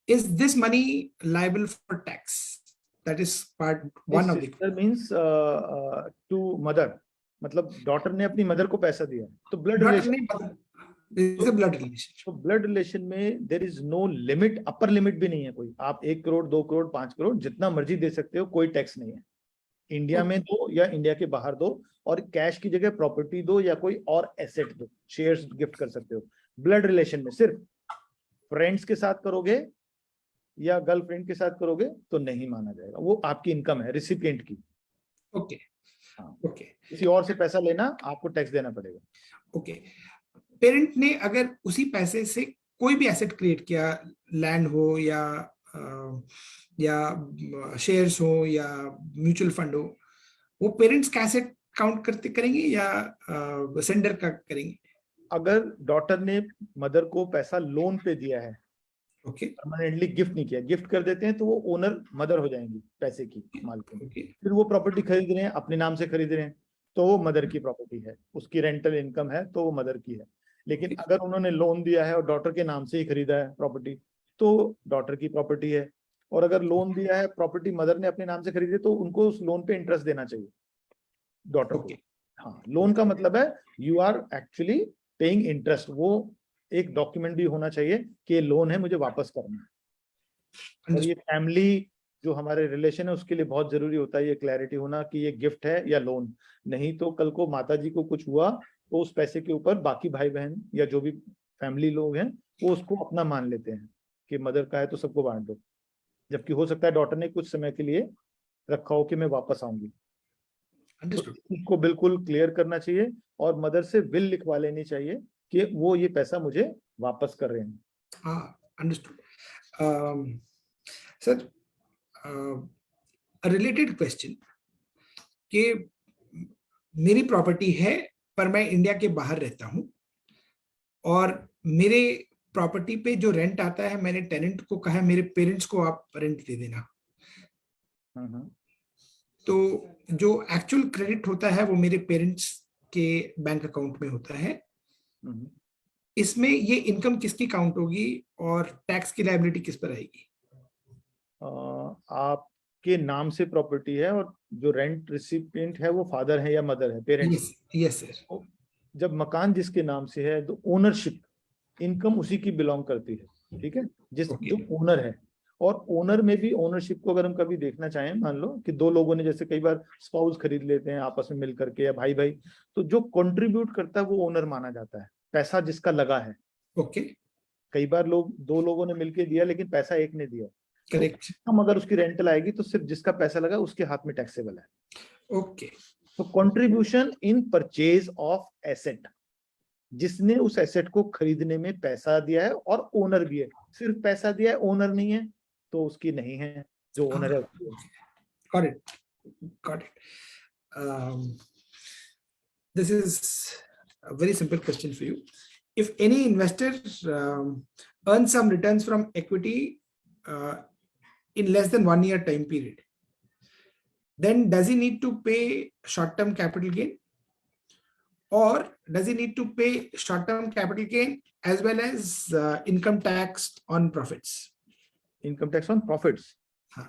is this money liable for tax? That is part one of the sister means to mother, मतलब daughter ने अपनी mother को पैसा दिया, तो blood relation, blood relationship. तो blood relation में there is no limit, upper limit भी नहीं है कोई, आप 1 करोड़ 2 करोड़ 5 करोड़ जितना मर्जी दे सकते हो, कोई टैक्स नहीं है। इंडिया में दो या इंडिया के बाहर दो, और कैश की जगह प्रॉपर्टी दो या कोई और एसेट दो, शेयर्स गिफ्ट कर सकते हो। ब्लड रिलेशन में सिर्फ फ्रेंड्स के साथ करोगे या गर्लफ्रेंड के साथ करोगे तो नहीं माना जाएगा, वो आपकी इनकम है रिसिपिएंट की। ओके ओके, किसी और से पैसा लेना आपको टैक्स देना पड़ेगा। ओके, पेरेंट ने अगर उसी पैसे से कोई भी एसेट क्रिएट किया, लैंड हो या शेयर्स हो या म्यूचुअल फंड हो, वो पेरेंट्स का एसेट काउंट करेंगे या सेंडर का करेंगे? अगर डॉटर ने मदर को पैसा लोन पे दिया है, ओके, परमानेंटली गिफ्ट नहीं किया, गिफ्ट कर देते हैं तो वो ओनर मदर हो जाएंगी, पैसे की मालकिन। फिर वो प्रॉपर्टी खरीद रहे हैं, अपने नाम से खरीद रहे हैं, तो वो मदर की प्रॉपर्टी है, उसकी रेंटल इनकम है तो वो मदर की है। लेकिन अगर उन्होंने लोन दिया है और डॉटर के नाम से ही खरीदा है प्रॉपर्टी, तो डॉटर की प्रॉपर्टी है। और अगर लोन दिया है, प्रॉपर्टी मदर ने अपने नाम से खरीदी, तो उनको उस लोन पे इंटरेस्ट देना चाहिए डॉटर को। हाँ, लोन का मतलब है you are actually paying interest, वो एक डॉक्यूमेंट भी होना चाहिए कि ये लोन है, मुझे वापस करना है। और ये फैमिली जो हमारे रिलेशन है उसके लिए बहुत जरूरी होता है ये क्लैरिटी होना कि ये गिफ्ट है या लोन। नहीं तो कल को माता जी को कुछ हुआ तो उस पैसे के ऊपर बाकी भाई बहन या जो भी फैमिली लोग हैं वो उसको अपना मान लेते हैं कि मदर का है तो सबको बांट दो, जबकि हो सकता है डॉटर ने कुछ समय के लिए रखा हो कि मैं वापस आऊंगी। उसको बिल्कुल क्लियर करना चाहिए और मदर से विल लिखवा लेनी चाहिए कि वो ये पैसा मुझे वापस कर रहे हैं। हाँ, अंडरस्टूड। सर, रिलेटेड क्वेश्चन कि मेरी प्रॉपर्टी है पर मैं इंडिया के बाहर रहता हूं, और मेरे प्रॉपर्टी पे जो रेंट आता है, मैंने टेनेंट को कहा है मेरे पेरेंट्स को आप रेंट दे देना। तो जो एक्चुअल क्रेडिट होता है वो मेरे पेरेंट्स के बैंक अकाउंट में होता है। इसमें ये इनकम किसकी काउंट होगी और टैक्स की लायबिलिटी किस पर आएगी? आपके नाम से प्रॉपर्टी है और जो रेंट रिसिपिएंट है वो फादर है या मदर है, पेरेंट्स। Yes sir. जब मकान जिसके नाम से है तो ओनरशिप इनकम उसी की बिलोंग करती है, ठीक है, जो ओनर है। और ओनर में भी ओनरशिप को अगर हम कभी देखना चाहें, मान लो कि दो लोगों ने, जैसे कई बार स्पाउस खरीद लेते हैं आपस में मिल करके या भाई भाई, तो जो कंट्रीब्यूट करता है वो ओनर माना जाता है, पैसा जिसका लगा है। ओके, कई बार दो लोगों ने मिलकर दिया लेकिन पैसा एक ने दिया, करेक्ट। तो हम अगर उसकी रेंटल आएगी तो सिर्फ जिसका पैसा लगा उसके हाथ में टैक्सेबल है। ओके, तो contribution in purchase of asset, जिसने उस एसेट को खरीदने में पैसा दिया है और ओनर भी है, सिर्फ पैसा दिया है ओनर नहीं है तो उसकी नहीं है, जो ओनर है। Got it. Got it. This is a very simple question for you. If any investor earns some returns from equity in less than 1 year time period, then does he need to pay short-term capital gain, or does he need to pay short-term capital gain as well as income tax on profits? Income tax on profits. हाँ,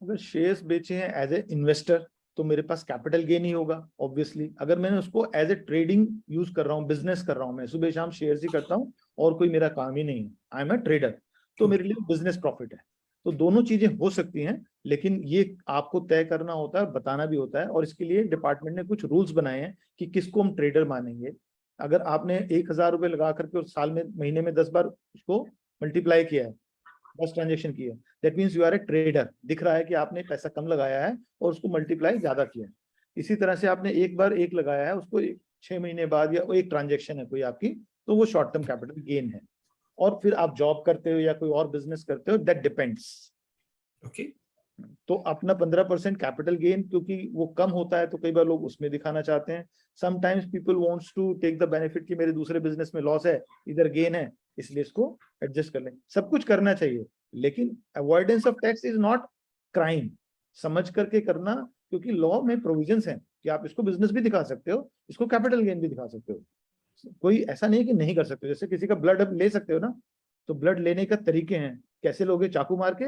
अगर shares बेचे हैं as a investor तो मेरे पास capital gain ही होगा obviously. अगर मैंने उसको एज ए ट्रेडिंग यूज कर रहा हूँ, बिजनेस कर रहा हूँ, मैं सुबह शाम शेयर्स ही करता हूँ और कोई मेरा काम ही नहीं है, आई एम अ ट्रेडर, तो मेरे लिए बिजनेस प्रॉफिट है। तो दोनों चीजें हो सकती हैं, लेकिन ये आपको तय करना होता है, बताना भी होता है, और इसके लिए डिपार्टमेंट ने कुछ रूल्स बनाए हैं कि किसको हम ट्रेडर मानेंगे। अगर आपने 1,000 रुपए लगा करके और साल में महीने में 10 बार उसको मल्टीप्लाई किया है, 10 ट्रांजेक्शन किया, that means you are a trader. दिख रहा है कि आपने पैसा कम लगाया है और उसको मल्टीप्लाई ज्यादा किया है। इसी तरह से आपने एक बार एक लगाया है, उसको 6 महीने बाद या एक ट्रांजेक्शन है कोई आपकी, तो वो शॉर्ट टर्म कैपिटल गेन है। और फिर आप जॉब करते हो या कोई और बिजनेस करते हो, दैट डिपेंड्स। ओके, तो अपना 15% कैपिटल गेन, क्योंकि वो कम होता है तो कई बार लोग उसमें दिखाना चाहते हैं। Sometimes people wants to take the benefit कि मेरे दूसरे बिजनेस में लॉस है, इधर गेन है, इसलिए इसको एडजस्ट कर लें। सब कुछ करना चाहिए, लेकिन avoidance of tax is not crime. समझ करके करना, क्योंकि लॉ में प्रोविजंस हैं कि आप इसको बिजनेस भी दिखा सकते हो, इसको कैपिटल गेन भी दिखा सकते हो। कोई ऐसा नहीं कि नहीं कर सकते। जैसे किसी का ब्लड अब ले सकते हो ना, तो ब्लड लेने का तरीके हैं, कैसे लोगे, चाकू मार के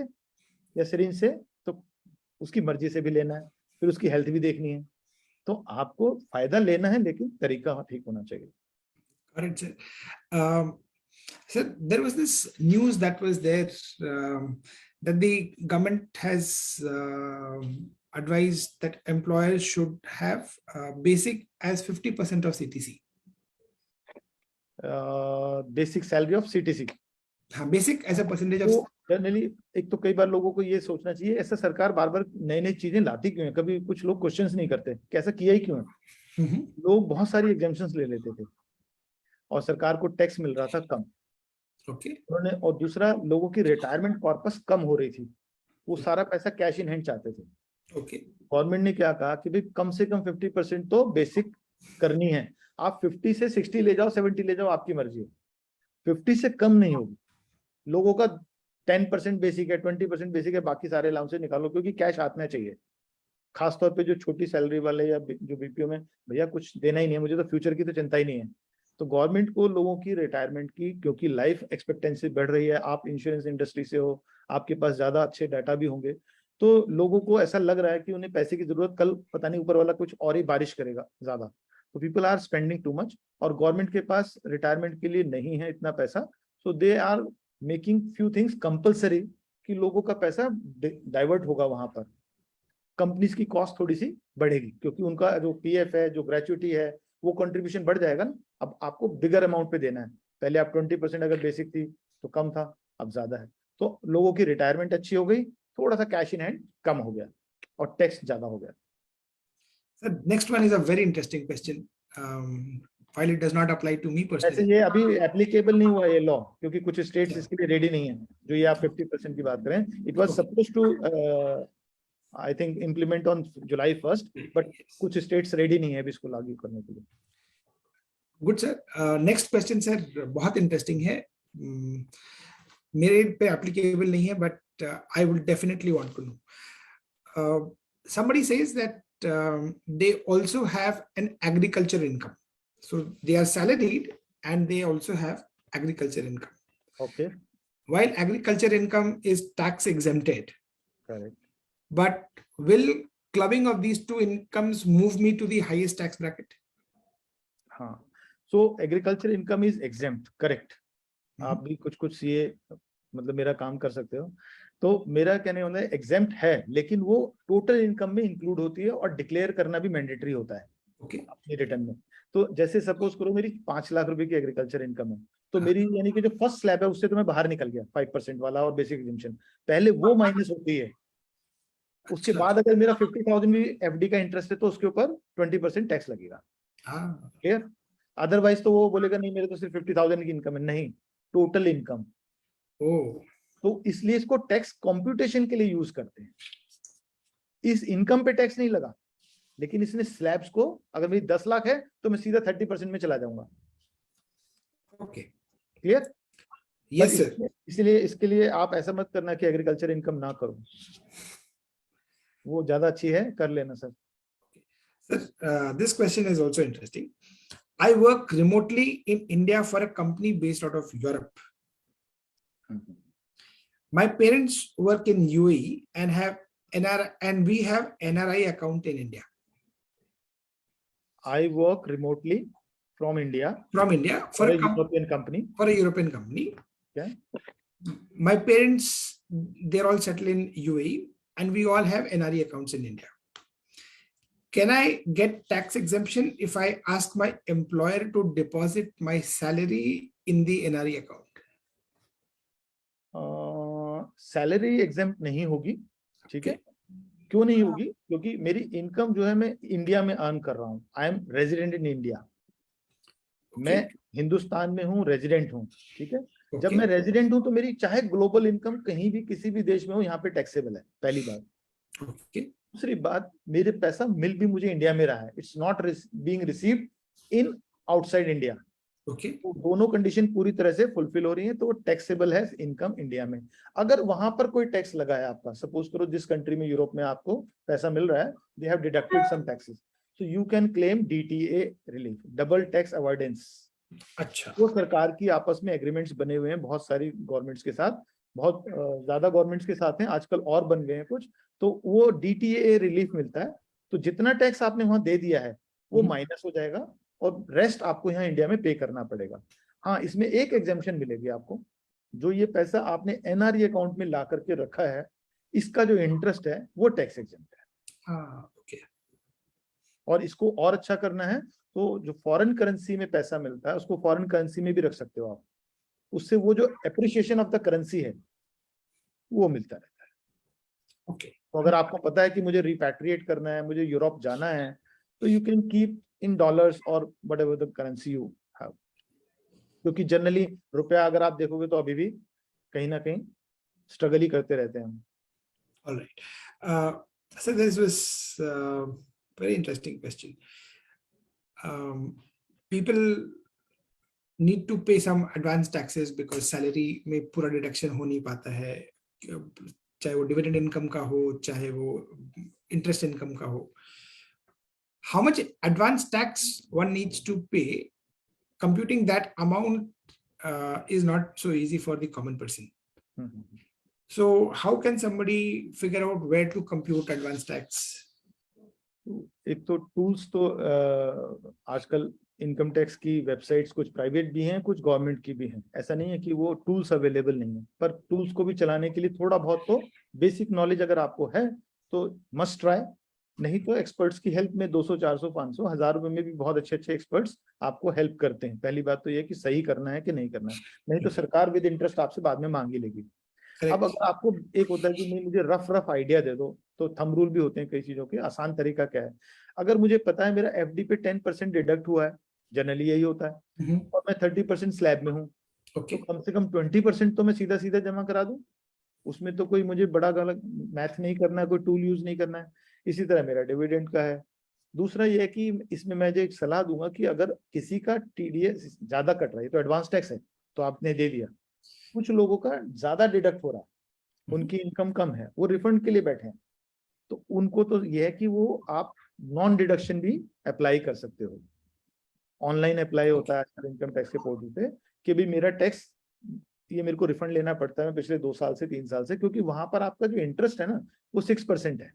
या सिरिंज से, तो उसकी मर्जी से भी लेना है, फिर उसकी हेल्थ भी देखनी है। तो आपको फायदा लेना है, लेकिन तरीका ठीक होना चाहिए। correct, sir. So there was this news that was there, that the government has advised that employers should have basic as 50% of CTC. Basic salary of CTC, Basic as a percentage of. तो generally एक तो कई बार लोगों को ये सोचना चाहिए, ऐसा सरकार बार बार नई नई चीजें लाती क्यों है? कभी कुछ लोग क्वेश्चंस नहीं करते कि ऐसा किया ही क्यों है। Mhm. लोग बहुत सारी एग्जाम्पशंस ले लेते थे और सरकार को टैक्स मिल रहा था कम। Okay. उन्होंने, और दूसरा, लोगों की रिटायरमेंट कॉर्पस कम हो रही थी, वो सारा पैसा कैश इन हैंड चाहते थे। Okay. गवर्नमेंट ने क्या कहा कि भाई कम से कम 50% तो बेसिक करनी है। आप 50 से 60 ले जाओ, 70 ले जाओ, आपकी मर्जी है, 50 से कम नहीं होगी। लोगों का 10% बेसिक है, 20% बेसिक है, बाकी सारे अलाउंस से निकालो, क्योंकि कैश हाथ में चाहिए। खासतौर पे जो छोटी सैलरी वाले या जो बीपीओ में, भैया कुछ देना ही नहीं है, मुझे तो फ्यूचर की तो चिंता ही नहीं है। तो गवर्नमेंट को लोगों की रिटायरमेंट की, क्योंकि लाइफ एक्सपेक्टेंसी बढ़ रही है, आप इंश्योरेंस इंडस्ट्री से हो, आपके पास ज्यादा अच्छे डाटा भी होंगे, तो लोगों को ऐसा लग रहा है कि उन्हें पैसे की जरूरत, कल पता नहीं ऊपर वाला कुछ और ही बारिश करेगा ज्यादा, तो people are spending too much, और गवर्नमेंट के पास रिटायरमेंट के लिए नहीं है इतना पैसा। So they are making few things compulsory कि लोगों का पैसा डाइवर्ट होगा वहां पर। कंपनीज की कॉस्ट थोड़ी सी बढ़ेगी, क्योंकि उनका जो पीएफ है, जो ग्रेचुइटी है, वो कंट्रीब्यूशन बढ़ जाएगा ना। अब आपको बिगर अमाउंट पे देना है, पहले आप 20% अगर बेसिक थी तो कम था, अब ज्यादा है। तो लोगों की रिटायरमेंट अच्छी हो गई, थोड़ा सा कैश इन हैंड कम हो गया और टैक्स ज्यादा हो गया। So next one is a very interesting question. While it does not apply to me वैसे personally. ये अभी एप्लीकेबल नहीं हुआ ये लॉ, क्योंकि कुछ स्टेट्स इसके लिए रेडी नहीं है, जो ये आप 50% की बात करें। It was suppose to I think implement on July 1, but कुछ स्टेट्स रेडी नहीं है अभी इसको लागू करने के लिए। Good sir. Next question sir बहुत इंटरेस्टिंग है, मेरे पे एप्लीकेबल नहीं है, but I will definitely want to know. somebody says that they also have an agriculture income, so they are salaried and they also have agriculture income. Okay. While agriculture income is tax exempted, Correct. but will clubbing of these two incomes move me to the highest tax bracket? हाँ, so agriculture income is exempt, correct. आप भी कुछ कुछ CA मतलब मेरा काम कर सकते हो। तो मेरा कहने वाला है एग्जेम्प्ट है, लेकिन वो टोटल इनकम में इंक्लूड होती है और डिक्लेयर करना भी मैंडेटरी होता है अपनी रिटर्न में। तो जैसे सपोज करो मेरी 5 लाख रुपए की एग्रीकल्चर इनकम है, तो मेरी यानी कि जो फर्स्ट स्लैब है उससे तो मैं बाहर निकल गया 5% वाला और बेसिक एग्जेम्पशन, पहले वो माइनस होती है। उसके बाद अगर मेरा 50,000 भी एफडी का इंटरेस्ट है तो उसके ऊपर 20% टैक्स लगेगा। क्लियर? अदरवाइज तो वो बोलेगा नहीं मेरे तो सिर्फ 50,000 की इनकम है, नहीं, टोटल इनकम। तो इसलिए इसको टैक्स कंप्यूटेशन के लिए यूज करते हैं। इस इनकम पे टैक्स नहीं लगा, लेकिन इसने स्लैब्स को, अगर मेरी 10 लाख है तो मैं सीधा 30% में चला जाऊंगा। Okay, clear? Yes sir. इसलिए इसके लिए आप ऐसा मत करना कि एग्रीकल्चर इनकम ना करो, वो ज्यादा अच्छी है, कर लेना sir. Sir, this question is also interesting. I work remotely in India for a company based out of Europe. My parents work in UAE and have and we have NRI account in India. I work remotely from India for a European company. For a European company. Yeah. My parents, they're all settled in UAE and we all have NRI accounts in India. Can I get tax exemption if I ask my employer to deposit my salary in the NRI account? Salary exempt नहीं होगी, ठीक है। क्यों नहीं होगी? क्योंकि मेरी income जो है मैं इंडिया में अर्न कर रहा हूँ, I am resident in India. मैं हिंदुस्तान में हूँ, रेजिडेंट हूँ, ठीक है। जब Okay. मैं रेजिडेंट हूँ तो मेरी चाहे ग्लोबल इनकम कहीं भी किसी भी देश में हो, यहाँ पे टैक्सेबल है, पहली बात। Okay. दूसरी बात, मेरे पैसा मिल भी मुझे इंडिया में रहा है, it's not being received in outside India. Okay. तो दोनों कंडीशन पूरी तरह से फुलफिल हो रही है, तो टैक्सेबल है इनकम इंडिया में। अगर वहां पर कोई टैक्स लगा है आपका, सपोज करो जिस कंट्री में, यूरोप में आपको पैसा मिल रहा है, they have deducted some taxes, so you can claim DTA relief, double tax avoidance. अच्छा। वो सरकार की आपस में एग्रीमेंट्स बने हुए हैं बहुत सारी गवर्नमेंट्स के साथ, बहुत ज्यादा गवर्नमेंट्स के साथ हैं आजकल, और बन गए हैं कुछ, तो वो DTA रिलीफ मिलता है। तो जितना टैक्स आपने वहां दे दिया है वो माइनस हो जाएगा, और रेस्ट आपको यहाँ इंडिया में पे करना पड़ेगा। हाँ, इसमें एक एग्जेम्पशन मिलेगी आपको, जो ये पैसा आपने NRE अकाउंट में ला करके रखा है, इसका जो इंटरेस्ट है वो टैक्स एग्जेम्प्ट है। हाँ, ओके। और इसको और अच्छा करना है तो जो फॉरेन करेंसी में पैसा मिलता है उसको फॉरेन करेंसी में भी रख सकते हो आप, उससे वो जो एप्रिसिएशन ऑफ द करेंसी है वो मिलता रहता है। ओके। तो अगर आपको पता है कि मुझे रिपैट्रिएट करना है, मुझे यूरोप जाना है, तो you can keep in dollars और whatever the currency you have, क्योंकि जनरली रुपया अगर आप देखोगे तो अभी भी कहीं ना कहीं स्ट्रगल ही करते रहते हैं हम। All right. So this was very interesting question. People need to pay some advance taxes because salary में पूरा deduction हो नहीं पाता है, चाहे वो dividend income का हो, चाहे वो interest income का हो. How much advance tax one needs to pay? Computing that amount is not so easy for the common person. So how can somebody figure out where to compute advance tax? एक तो tools तो आजकल income tax की websites कुछ private भी हैं, कुछ government की भी हैं, ऐसा नहीं है कि वो टूल्स अवेलेबल नहीं है, पर टूल्स को भी चलाने के लिए थोड़ा बहुत तो बेसिक नॉलेज अगर आपको है तो मस्ट ट्राई। नहीं तो एक्सपर्ट्स की हेल्प में 200, 400, 500, 1000 रुपए में भी बहुत अच्छे अच्छे एक्सपर्ट्स आपको हेल्प करते हैं। पहली बात तो ये कि सही करना है कि नहीं करना है, नहीं तो सरकार विद इंटरेस्ट आपसे बाद में मांग ही लेगी। अब अगर आपको एक होता है कि नहीं मुझे रफ रफ आइडिया दे दो, तो थंब रूल भी होते हैं कई चीजों के। आसान तरीका क्या है, अगर मुझे पता है मेरा FD पे 10% डिडक्ट हुआ है, जनरली यही होता है, और मैं 30% स्लैब में हूँ, तो कम से कम 20% तो मैं सीधा सीधा जमा करा दूं, उसमें तो कोई मुझे बड़ा गलत मैथ नहीं करना है, कोई टूल यूज नहीं करना है। इसी तरह मेरा डिविडेंड का है। दूसरा ये है कि इसमें मैं जो एक सलाह दूंगा कि अगर किसी का TDS ज्यादा कट रहा है, तो एडवांस टैक्स है तो आपने दे दिया, कुछ लोगों का ज्यादा डिडक्ट हो रहा है, उनकी इनकम कम है, वो रिफंड के लिए बैठे हैं, तो उनको तो यह है कि वो आप नॉन डिडक्शन भी अप्लाई कर सकते हो। ऑनलाइन अप्लाई होता है इनकम टैक्स के पोर्टल पे कि भाई मेरा टैक्स ये मेरे को रिफंड लेना पड़ता है पिछले 2 साल से 3 साल से, क्योंकि वहां पर आपका जो इंटरेस्ट है ना वो 6% है,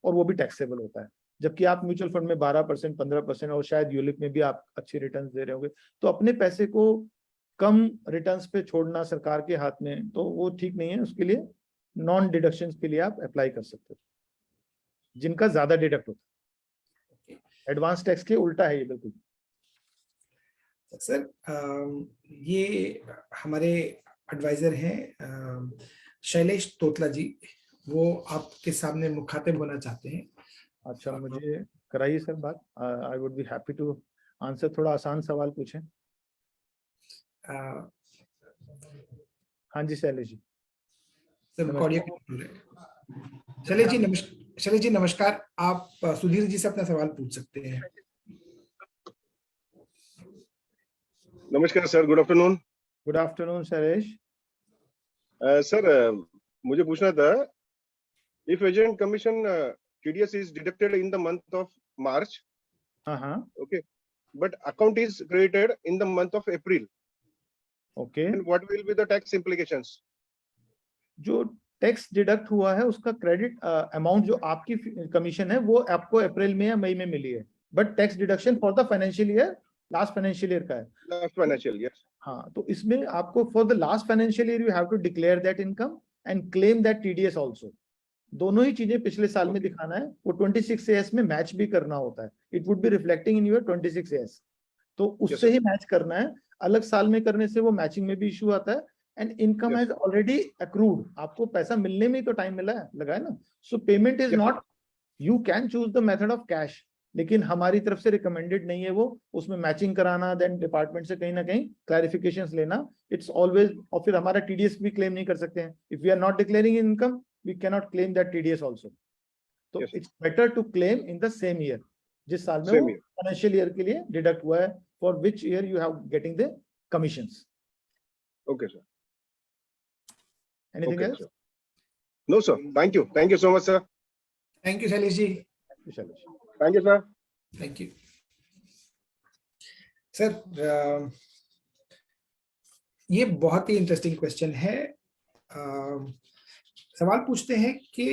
और वो भी टैक्सेबल होता है। जबकि आप म्यूचुअल फंड में 12%, 15%, और शायद यूलिप में भी आप अच्छी रिटर्न्स दे रहे होंगे, तो अपने पैसे को कम रिटर्न्स पे छोड़ना सरकार के हाथ में तो वो ठीक नहीं है। उसके लिए नॉन डिडक्शंस के लिए आप अप्लाई कर सकते हो, जिनका ज्यादा डिडक्ट होता है। एडवांस टैक्स के उल्टा है ये बिल्कुल। सर, ये हमारे एडवाइजर हैं शैलेश तोतला जी, वो आपके सामने मुखातिब होना चाहते हैं। अच्छा, मुझे कराइए सर बात, I would be happy to answer. थोड़ा आसान सवाल पूछें। हाँ जी शैलेश जी। शैलेश जी नमस्कार, आप सुधीर जी से अपना सवाल पूछ सकते हैं। नमस्कार sir, good afternoon. Good afternoon Shailesh. Sir मुझे पूछना था, if agent commission TDS is deducted in the month of March, okay, but account is created in the month of April, okay, and what will be the tax implications? जो tax deduct हुआ है उसका credit amount जो आपकी commission है वो आपको अप्रैल में या मई में मिली है, but tax deduction for the financial year, last financial year का है। Last financial year. हाँ, तो इसमें आपको for the last financial year you have to declare that income and claim that TDS also. दोनों ही चीजें पिछले साल में दिखाना है, वो 26AS में मैच भी करना होता है। It would be reflecting in your 26AS, तो उससे ही मैच करना है। अलग साल में करने से वो मैचिंग में भी इशू आता है, and income has already accrued, आपको पैसा मिलने में ही तो टाइम लगा है ना। सो payment is not, you can choose the method of cash, लेकिन हमारी तरफ से रिकमेंडेड नहीं है वो, उसमें मैचिंग कराना, देन डिपार्टमेंट से कहीं ना कहीं क्लैरिफिकेशंस लेना, इट्स ऑलवेज, और फिर हमारा टीडीएस भी क्लेम नहीं कर सकते हैं। If we are not declaring income, we can not claim that TDS also. तो it's better to claim in the same year, जिस साल में वो फाइनेंशियल ईयर के लिए डिडक्ट हुआ है, for which year you have getting the commissions. Okay, sir. Anything Okay, else? sir. No, sir. Thank you so much, sir. Thank you, Shailesh ji. Thank you, sir. Thank you. Sir, ये बहुत ही interesting question है। सवाल पूछते हैं कि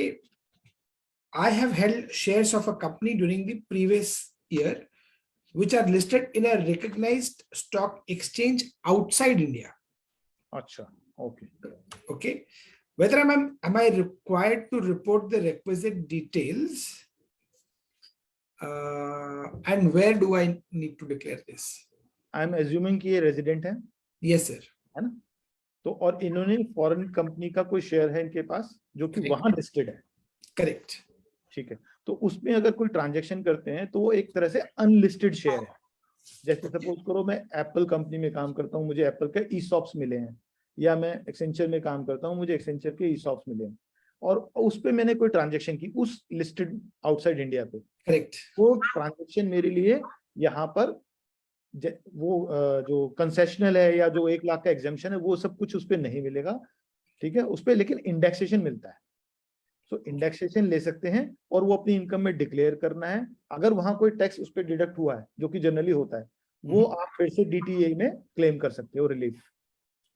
I have held shares of a company during the previous year, which are listed in a recognized stock exchange outside India. अच्छा, okay. Okay. Whether am I required to report the requisite details, and where do I need to declare this? I am assuming कि ये resident है। Yes, sir. है ना? तो और इन्होंने foreign company का कोई शेयर है इनके पास जो कि वहां लिस्टेड है। करेक्ट। ठीक है, तो उसमें अगर कोई ट्रांजैक्शन करते हैं तो वो एक तरह से अनलिस्टेड शेयर है। जैसे सपोज करो मैं एप्पल कंपनी में काम करता हूँ, मुझे एप्पल के ईसॉप्स मिले हैं, या मैं एक्सेंचर में काम करता हूँ, मुझे एक्सेंचर के ईसॉप्स मिले हैं, और उस पे मैंने कोई ट्रांजैक्शन की उस लिस्टेड आउटसाइड इंडिया पे। करेक्ट। वो ट्रांजैक्शन मेरे लिए यहाँ पर वो जो कंसेशनल है या जो 1 लाख का एग्जाम्पशन है, वो सब कुछ उस पर नहीं मिलेगा। ठीक है, उस पर लेकिन इंडेक्सेशन मिलता है। सो इंडेक्सेशन ले सकते हैं और वो अपनी इनकम में डिक्लेयर करना है। अगर वहां कोई टैक्स उस पर डिडक्ट हुआ है, जो कि जनरली होता है, वो आप फिर से डीटीए में क्लेम कर सकते हो रिलीफ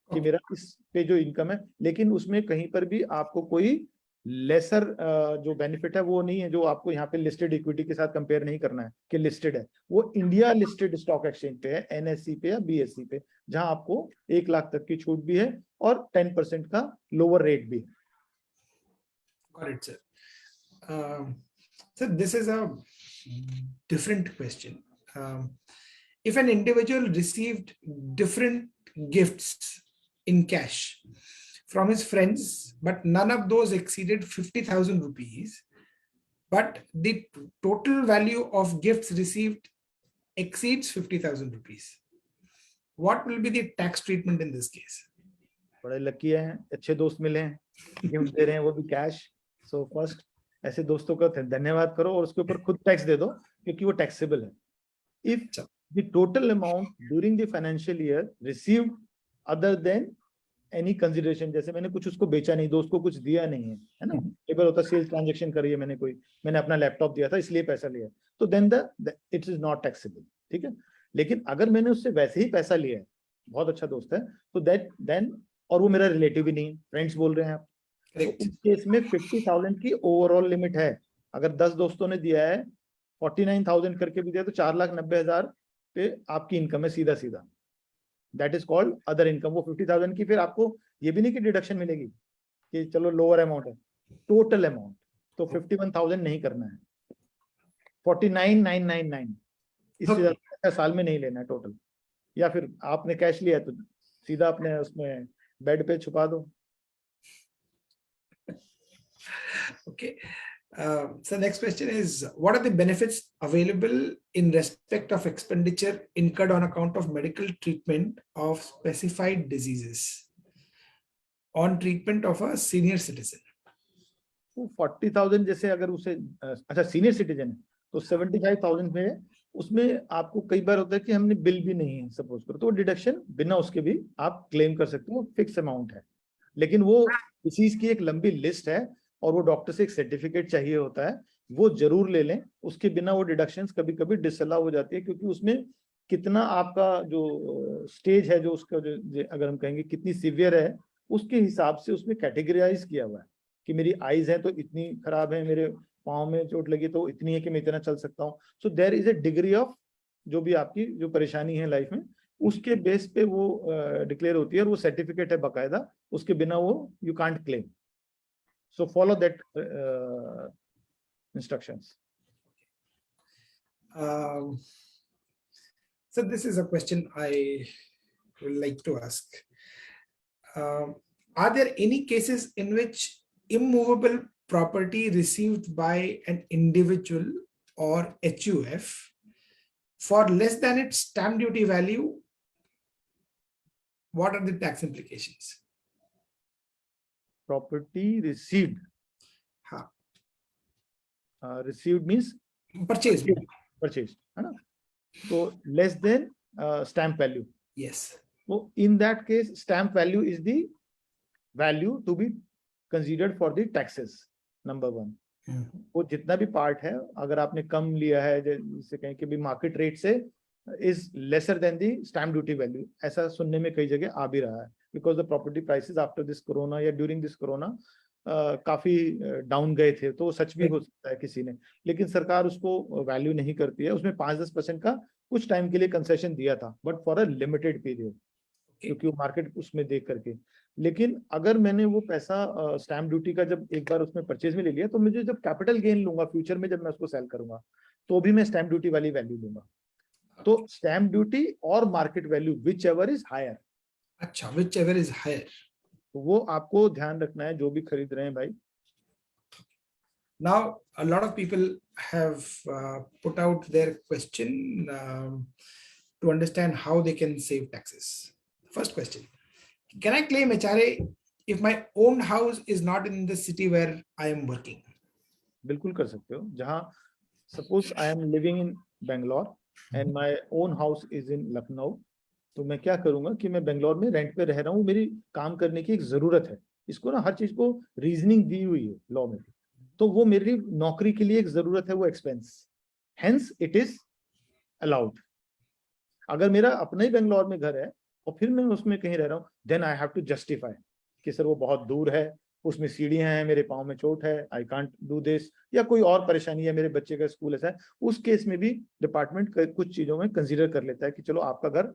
कि मेरा इस पे जो इनकम है, लेकिन उसमें कहीं पर भी आपको कोई लेसर जो बेनिफिट है वो नहीं है, जो आपको यहाँ पे लिस्टेड इक्विटी के साथ कंपेयर नहीं करना है कि लिस्टेड है। वो इंडिया लिस्टेड स्टॉक एक्सचेंज पे है, एनएससी पे या बीएससी पे, जहां आपको 1 लाख तक की छूट भी है और 10% का लोअर रेट भी है। Got it, sir. So this is a different question. If an individual received different gifts in cash from his friends, but none of those exceeded 50,000 rupees, but the total value of gifts received exceeds 50,000 rupees, what will be the tax treatment in this case? बड़े lucky हैं, अच्छे दोस्त मिले हैं, gift दे रहे हैं, वो भी कैश। सो फर्स्ट ऐसे दोस्तों का धन्यवाद करो और उसके ऊपर खुद टैक्स दे दो, क्योंकि वो टैक्सेबल है। If the total amount during the financial year received other than any consideration, जैसे मैंने कुछ उसको बेचा नहीं, दोस्त को कुछ दिया नहीं है, है ना, एक बार होता सेल्स ट्रांजैक्शन करी है मैंने अपना लैपटॉप दिया था इसलिए पैसा लिया, तो then it is not taxable. ठीक है, लेकिन अगर मैंने उससे वैसे ही पैसा लिया है, बहुत अच्छा दोस्त है, तो देन और वो मेरा रिलेटिव भी नहीं, फ्रेंड्स बोल रहे हैं आप, तो उस केस में 50,000 की ओवरऑल लिमिट है। अगर 10 दोस्तों ने दिया है, 49,000 करके भी दिया, तो 4,90,000 पे आपकी इनकम है सीधा सीधा। That is called other income. वो 50,000 की फिर आपको ये भी नहीं कि डिडक्शन मिलेगी कि चलो लोअर अमाउंट है, टोटल अमाउंट तो 51,000 नहीं करना है, 49,999 इससे ज्यादा साल में नहीं लेना है टोटल। या फिर आपने कैश लिया तो सीधा अपने उसमें बेड पे छुपा दो। Okay. So next question is, what are the benefits available in respect of expenditure incurred on account of medical treatment of specified diseases on treatment of a senior citizen? 40,000 जैसे अगर उसे अच्छा सीनियर सिटीजन है तो 75,000 में, उसमें आपको कई बार होता है कि हमने बिल भी नहीं है सपोज करो, तो डिडक्शन बिना उसके भी आप क्लेम कर सकते हो, फिक्स अमाउंट है। लेकिन वो डिसीज की एक लंबी लिस्ट है और वो डॉक्टर से एक सर्टिफिकेट चाहिए होता है, वो जरूर ले लें। उसके बिना वो डिडक्शंस कभी कभी डिसअलाउ हो जाती है, क्योंकि उसमें कितना आपका जो स्टेज है, जो उसका जो अगर हम कहेंगे कितनी सीवियर है, उसके हिसाब से उसमें कैटेगराइज किया हुआ है कि मेरी आईज है तो इतनी खराब है, मेरे पाँव में चोट लगी तो इतनी है कि मैं इतना चल सकता हूँ। So there is a degree of जो भी आपकी जो परेशानी है लाइफ में, उसके बेस पे वो डिक्लेयर होती है और वो सर्टिफिकेट है बाकायदा, उसके बिना वो you can't claim. So follow that instructions. So this is a question I would like to ask. Are there any cases in which immovable property received by an individual or HUF for less than its stamp duty value, what are the tax implications? Property received. हाँ, Received means purchase. purchased, है ना? So less than stamp value. Yes. So in that case, stamp value is the value to be considered for the taxes. Number one. वो जितना भी part है, अगर आपने कम लिया है, जैसे कहें कि भी मार्केट रेट से is lesser than the stamp duty value, ऐसा सुनने में कई जगह आ भी रहा है, because the property prices after this corona या during this corona काफी डाउन गए थे, तो सच भी हो सकता है किसी ने, लेकिन सरकार उसको वैल्यू नहीं करती है, उसमें 5-10% का कुछ टाइम के लिए कंसेशन दिया था, but for a limited period, क्योंकि वो मार्केट उसमें देख करके। लेकिन अगर मैंने वो पैसा स्टैम्प ड्यूटी का जब एक बार उसमें परचेज में ले लिया, तो मुझे जब कैपिटल गेन लूंगा फ्यूचर में, जब मैं उसको सेल करूंगा, तो भी मैं स्टैम्प ड्यूटी वाली वैल्यू लूंगा। तो स्टैम्प ड्यूटी और market value whichever is higher. अच्छा, विच एवर इज हायर, वो आपको ध्यान रखना है जो भी खरीद रहे हैं भाई। Now, a lot of people have put out their question to understand how they can save taxes. First question: can I claim HRA if my own house is not in the city where I am working? बिल्कुल कर सकते हो। जहाँ suppose I am living in Bangalore and my own house is in Lucknow, तो मैं क्या करूंगा कि मैं बेंगलोर में रेंट पे रह रहा हूँ, मेरी काम करने की एक जरूरत है, इसको ना हर चीज को रीजनिंग दी हुई है लॉ में, तो वो मेरी नौकरी के लिए एक जरूरत है, वो expense, hence it is allowed. अगर मेरा अपना ही बेंगलोर में घर है और फिर मैं उसमें कहीं रह रहा हूँ, then I have to justify कि सर वो बहुत दूर है, उसमें सीढ़ियां हैं, मेरे पाँव में चोट है, आई कांट डू दिस, या कोई और परेशानी है, मेरे बच्चे का स्कूल ऐसा है, उस केस में भी डिपार्टमेंट कुछ चीजों में कंसीडर कर लेता है कि चलो आपका घर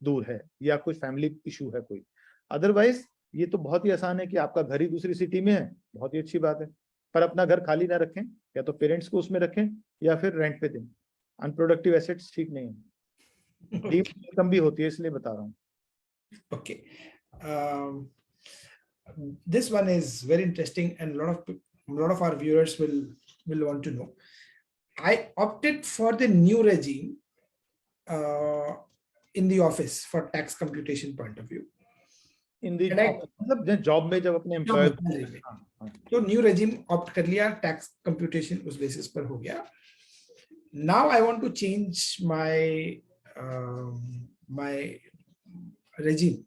दूर है या कोई फैमिली इशू है कोई। अदरवाइज ये तो बहुत ही आसान है कि आपका घर ही दूसरी सिटी में है, बहुत ही अच्छी बात है, पर अपना घर खाली ना रखें, या तो पेरेंट्स को उसमें रखें या फिर रेंट पे दें। अनप्रोडक्टिव एसेट्स ठीक नहीं है, इनकम भी होती है, इसलिए बता रहा हूँ। Okay. This one is very interesting and a lot of our viewers will want to know. I opted for the new regime in the office for tax computation point of view. In the मतलब job में जब अपने employer, तो new regime opt कर लिया, tax computation उस basis पर हो गया। Now I want to change my regime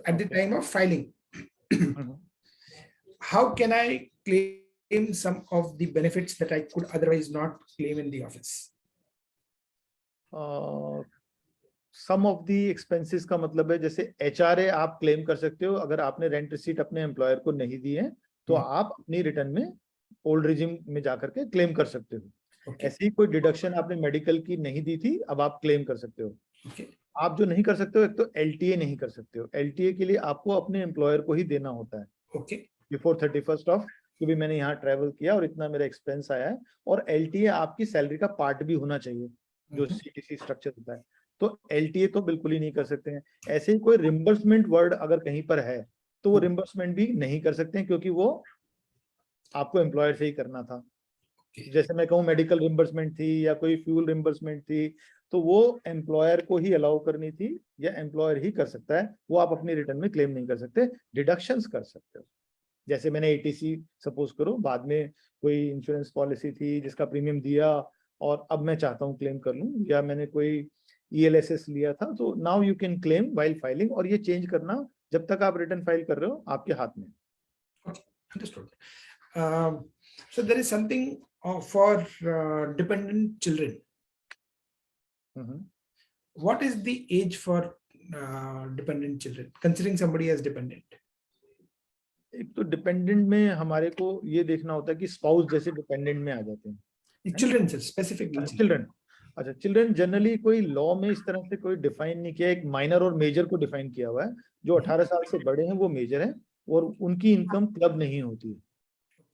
at the time of filing. How can I claim some of the benefits that I could otherwise not claim in the office? Some of the expenses का मतलब है, जैसे HRA आप claim कर सकते हो, अगर आपने रेंट रिसीट अपने एम्प्लॉयर को नहीं दी है तो आप अपनी रिटर्न में ओल्ड रिजिम में जाकर के क्लेम कर सकते हो। ऐसी कोई डिडक्शन आपने मेडिकल की नहीं दी थी, अब आप क्लेम कर सकते हो। आप जो नहीं कर सकते हो, एक तो LTA नहीं कर सकते हो, LTA के लिए आपको अपने एम्प्लॉयर को ही देना होता है बिफोर 31st ऑफ, क्योंकि मैंने यहाँ ट्रेवल किया और इतना मेरा एक्सपेंस आया है, और LTA आपकी सैलरी का पार्ट भी होना चाहिए जो CTC स्ट्रक्चर होता है, तो LTA तो बिल्कुल ही नहीं कर सकते हैं। ऐसे ही कोई रिम्बर्समेंट वर्ड अगर कहीं पर है तो वो रिम्बर्समेंट भी नहीं कर सकते हैं, क्योंकि वो आपको एम्प्लॉयर से ही करना था। जैसे मैं कहूँ मेडिकल रिम्बर्समेंट थी या कोई फ्यूल रिम्बर्समेंट थी, तो वो एम्प्लॉयर को ही अलाउ करनी थी या एम्प्लॉयर ही कर सकता है, वो आप अपनी रिटर्न में क्लेम नहीं कर सकते। डिडक्शंस कर सकते हो, जैसे मैंने ATC सपोज करो, बाद में कोई इंश्योरेंस पॉलिसी थी जिसका प्रीमियम दिया और अब मैं चाहता हूँ क्लेम कर लूँ, या मैंने कोई ELSS लिया था, तो now you can claim while filing, और ये चेंज करना जब तक आप रिटर्न फाइल कर रहे हो आपके हाथ में। Understood. So there is something for dependent children. What is the age for dependent children, considering somebody as dependent? एक तो डिपेंडेंट में हमारे को ये देखना होता है कि स्पाउस जैसे डिपेंडेंट में आ जाते हैं। चिल्ड्रन स्पेसिफिकली चिल्ड्रन, अच्छा चिल्ड्रन जनरली कोई लॉ में इस तरह से कोई डिफाइन नहीं किया, एक माइनर और मेजर को डिफाइन किया हुआ है। जो 18 साल से बड़े हैं वो मेजर हैं और उनकी इनकम क्लब नहीं होती है,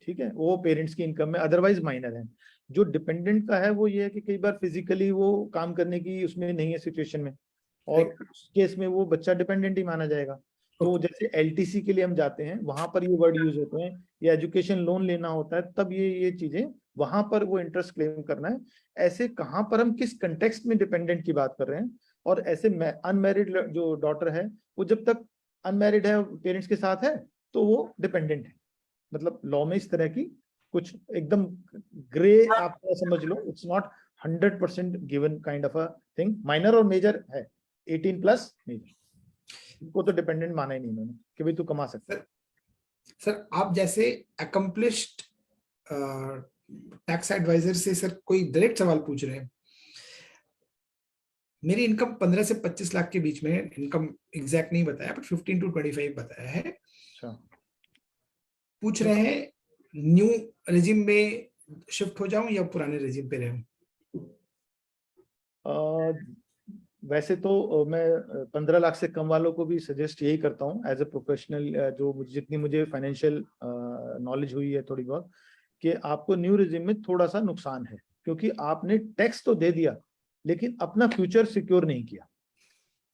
ठीक है, वो पेरेंट्स की इनकम में, अदरवाइज माइनर है। जो डिपेंडेंट का है वो ये है कि कई बार फिजिकली वो काम करने की उसमें नहीं है सिचुएशन में, और उस केस में वो बच्चा डिपेंडेंट ही माना जाएगा। तो जैसे LTC के लिए हम जाते हैं, वहां पर ये वर्ड यूज होते हैं, या एजुकेशन लोन लेना होता है, तब ये चीजें वहां पर वो इंटरेस्ट क्लेम करना है। ऐसे कहाँ पर हम किस कंटेक्स्ट में डिपेंडेंट की बात कर रहे हैं, और ऐसे अनमैरिड जो डॉटर है वो जब तक अनमैरिड है पेरेंट्स के साथ है तो वो डिपेंडेंट है। मतलब लॉ में इस तरह की कुछ एकदम ग्रे आप समझ लो, it's not 100% given kind of a thing. Minor और मेजर है, 18+ मेजर, इनको तो डिपेंडेंट माना ही नहीं इन्होंने कि भाई तू कमा सकता है। सर आप जैसे अकम्प्लिश्ड टैक्स एडवाइजर से सर कोई डायरेक्ट सवाल पूछ रहे हैं। मेरी इनकम 15 से 25 लाख के बीच में, इनकम एग्जैक्ट नहीं बताया बट 15 to 25 बताया है। अच्छा, पूछ रहे हैं न्यू रेजिम में शिफ्ट हो जाऊं या पुराने रेजिम पे रहूं? वैसे तो मैं 15 लाख से कम वालों को भी सजेस्ट यही करता हूँ एज ए प्रोफेशनल, जो जितनी मुझे फाइनेंशियल नॉलेज हुई है थोड़ी बहुत, कि आपको न्यू रेजिम में थोड़ा सा नुकसान है, क्योंकि आपने टैक्स तो दे दिया लेकिन अपना फ्यूचर सिक्योर नहीं किया।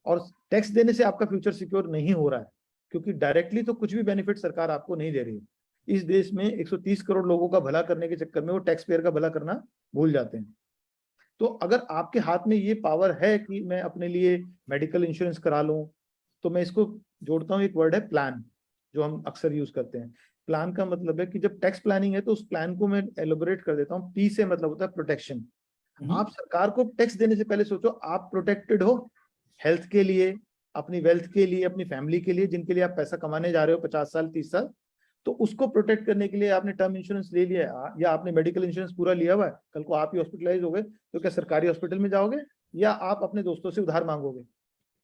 और टैक्स देने से आपका फ्यूचर सिक्योर नहीं हो रहा है, क्योंकि डायरेक्टली तो कुछ भी बेनिफिट सरकार आपको नहीं दे रही है। इस देश में 130 करोड़ लोगों का भला करने के चक्कर में वो टैक्स पेयर का भला करना भूल जाते हैं। तो अगर आपके हाथ में ये पावर है कि मैं अपने लिए मेडिकल इंश्योरेंस करा लूं, तो मैं इसको जोड़ता हूँ, एक वर्ड है प्लान, जो हम अक्सर यूज करते हैं। प्लान का मतलब है कि जब टैक्स प्लानिंग है तो उस प्लान को मैं एलोबोरेट कर देता हूँ। पी से मतलब होता है प्रोटेक्शन। आप सरकार को टैक्स देने से पहले सोचो आप प्रोटेक्टेड हो हेल्थ के लिए, अपनी वेल्थ के लिए, अपनी फैमिली के लिए, जिनके लिए आप पैसा कमाने जा रहे हो 50 साल 30 साल, तो उसको प्रोटेक्ट करने के लिए आपने टर्म इंश्योरेंस ले लिया है या आपने मेडिकल इंश्योरेंस पूरा लिया हुआ है। कल को आप ही हॉस्पिटलाइज हो गए तो क्या सरकारी हॉस्पिटल में जाओगे या आप अपने दोस्तों से उधार मांगोगे?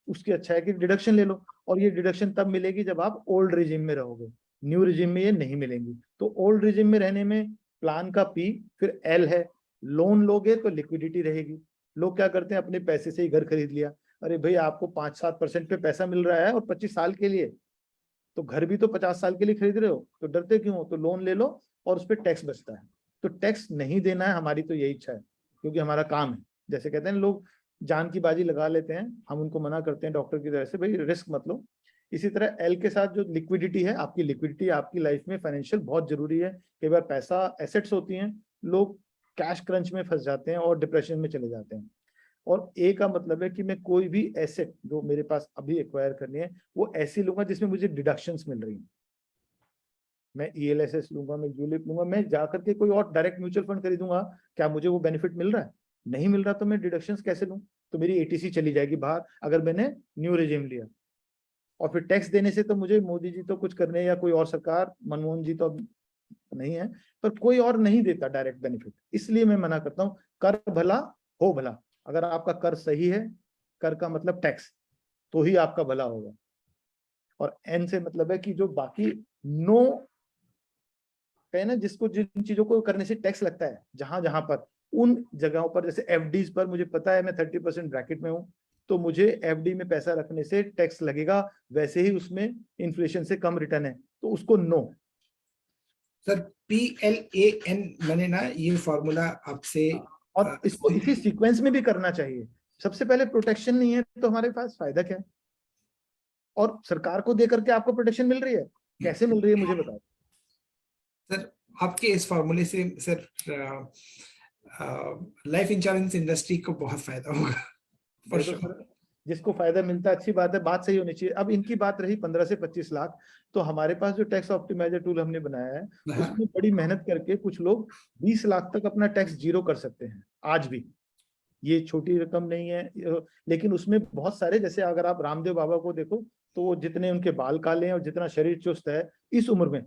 उसकी अच्छा है कि डिडक्शन ले लो, और ये डिडक्शन तब मिलेगी जब आप ओल्ड रिजिम में रहोगे, न्यू रिजिम में ये नहीं मिलेंगी। तो ओल्ड रिजिम में रहने में प्लान का पी, फिर एल है लोन लोगे तो लिक्विडिटी रहेगी। लोग क्या करते हैं, अपने पैसे से ही घर खरीद लिया। अरे भाई आपको 5-7% पे पैसा मिल रहा है और 25 साल के लिए, तो घर भी तो 50 साल के लिए खरीद रहे हो, तो डरते क्यों हो? तो लोन ले लो और उस पर टैक्स बचता है। तो टैक्स नहीं देना है, हमारी तो यही इच्छा है, क्योंकि हमारा काम है। जैसे कहते हैं लोग जान की बाजी लगा लेते हैं, हम उनको मना करते हैं डॉक्टर की तरह से, भाई रिस्क मत लो। इसी तरह एल के साथ जो लिक्विडिटी है, आपकी लिक्विडिटी आपकी लाइफ में फाइनेंशियल बहुत जरूरी है। कई बार पैसा एसेट्स होती हैं, लोग कैश क्रंच में फंस जाते हैं और डिप्रेशन में चले जाते हैं। और ए का मतलब है कि मैं कोई भी एसेट जो मेरे पास अभी एक्वायर करनी है वो ऐसी लूंगा जिसमें मुझे डिडक्शंस मिल रही हैं। मैं ELSS लूंगा, मैं यूलिप लूंगा, मैं जाकर के कोई और डायरेक्ट म्यूचुअल फंड खरीदूंगा, क्या मुझे वो बेनिफिट मिल रहा है? नहीं मिल रहा, तो मैं डिडक्शंस कैसे लूं? तो मेरी ATC चली जाएगी बाहर अगर मैंने न्यू रेजिम लिया। और फिर टैक्स देने से तो मुझे मोदी जी तो कुछ करने, या कोई और सरकार, मनमोहन जी तो अब नहीं है, पर कोई और नहीं देता डायरेक्ट बेनिफिट। इसलिए मैं मना करता हूं, कर भला हो भला। अगर आपका कर सही है, कर का मतलब टैक्स, तो ही आपका भला होगा। और एन से मतलब है कि जो बाकी नो है ना, जिसको जिन चीजों को करने से टैक्स लगता है, जहां जहां पर, उन जगहों पर, जैसे FDs पर मुझे पता है मैं 30% ब्रैकेट में हूं, तो मुझे FD में पैसा रखने से टैक्स लगेगा, वैसे ही उसमें इन्फ्लेशन से कम रिटर्न है, तो उसको नो। सर PLAN मैंने ना ये फॉर्मूला आपसे, और इसको इसी सीक्वेंस में भी करना चाहिए। सबसे पहले प्रोटेक्शन नहीं है तो हमारे पास फायदा क्या है? और सरकार को देकर के आपको प्रोटेक्शन मिल रही है, कैसे मिल रही है मुझे बताओ। सर आपके इस फॉर्मूले से सर लाइफ इंश्योरेंस इंडस्ट्री को बहुत फायदा होगा। तो सर जिसको फायदा मिलता है, अच्छी बात है, बात सही होनी चाहिए। अब इनकी बात रही 15 से 25 लाख, तो हमारे पास जो टैक्स ऑप्टिमाइजर टूल हमने बनाया है, उसमें बड़ी मेहनत करके कुछ लोग 20 लाख तक अपना टैक्स जीरो कर सकते हैं आज भी। ये छोटी रकम नहीं है, लेकिन उसमें बहुत सारे, जैसे अगर आप रामदेव बाबा को देखो, तो वो जितने उनके बाल काले हैं और जितना शरीर चुस्त है इस उम्र में,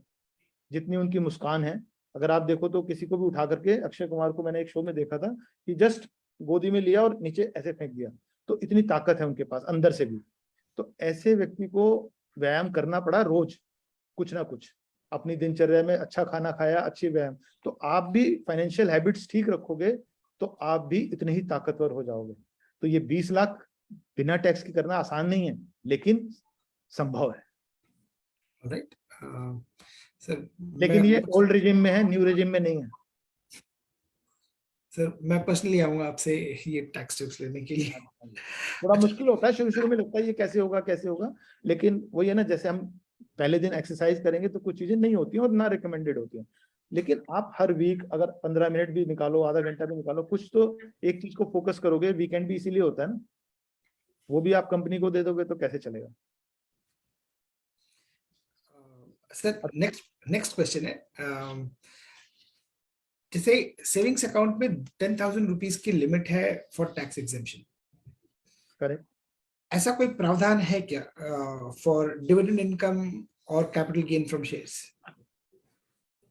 जितनी उनकी मुस्कान है, अगर आप देखो तो किसी को भी उठा करके, अक्षय कुमार को मैंने एक शो में देखा था कि जस्ट गोदी में लिया और नीचे ऐसे फेंक दिया, तो इतनी ताकत है उनके पास अंदर से भी। तो ऐसे व्यक्ति को व्यायाम करना पड़ा रोज, कुछ ना कुछ अपनी दिनचर्या में, अच्छा खाना खाया, अच्छी व्यायाम, तो आप भी फाइनेंशियल हैबिट्स ठीक रखोगे तो आप भी इतने ही ताकतवर हो जाओगे। तो ये 20 लाख बिना टैक्स के करना आसान नहीं है, लेकिन संभव है। राइट सर, लेकिन ये ओल्ड रिजिम में है, न्यू रिजिम में नहीं है। सर मैं पर्सनली आऊंगा आपसे ये टैक्स टिप्स लेने के लिए। थोड़ा मुश्किल होता है, शुरू शुरू में लगता है ये कैसे होगा कैसे होगा, लेकिन वही है ना, जैसे हम पहले दिन एक्सरसाइज करेंगे तो कुछ चीजें नहीं होती हैं और ना रिकमेंडेड होती हैं। लेकिन आप हर वीक अगर 15 मिनट भी निकालो, आधा घंटा भी निकालो, कुछ तो एक चीज को फोकस करोगे। वीकेंड भी इसीलिए होता है ना, वो भी आप कंपनी को दे दोगे तो कैसे चलेगा। सर नेक्स्ट क्वेश्चन है, जैसे सेविंग्स अकाउंट में 10,000 रुपीज की लिमिट है फॉर टैक्स एग्जेम्पशन, करेक्ट। ऐसा कोई प्रावधान है क्या फॉर डिविडेंड इनकम और capital gain from shares?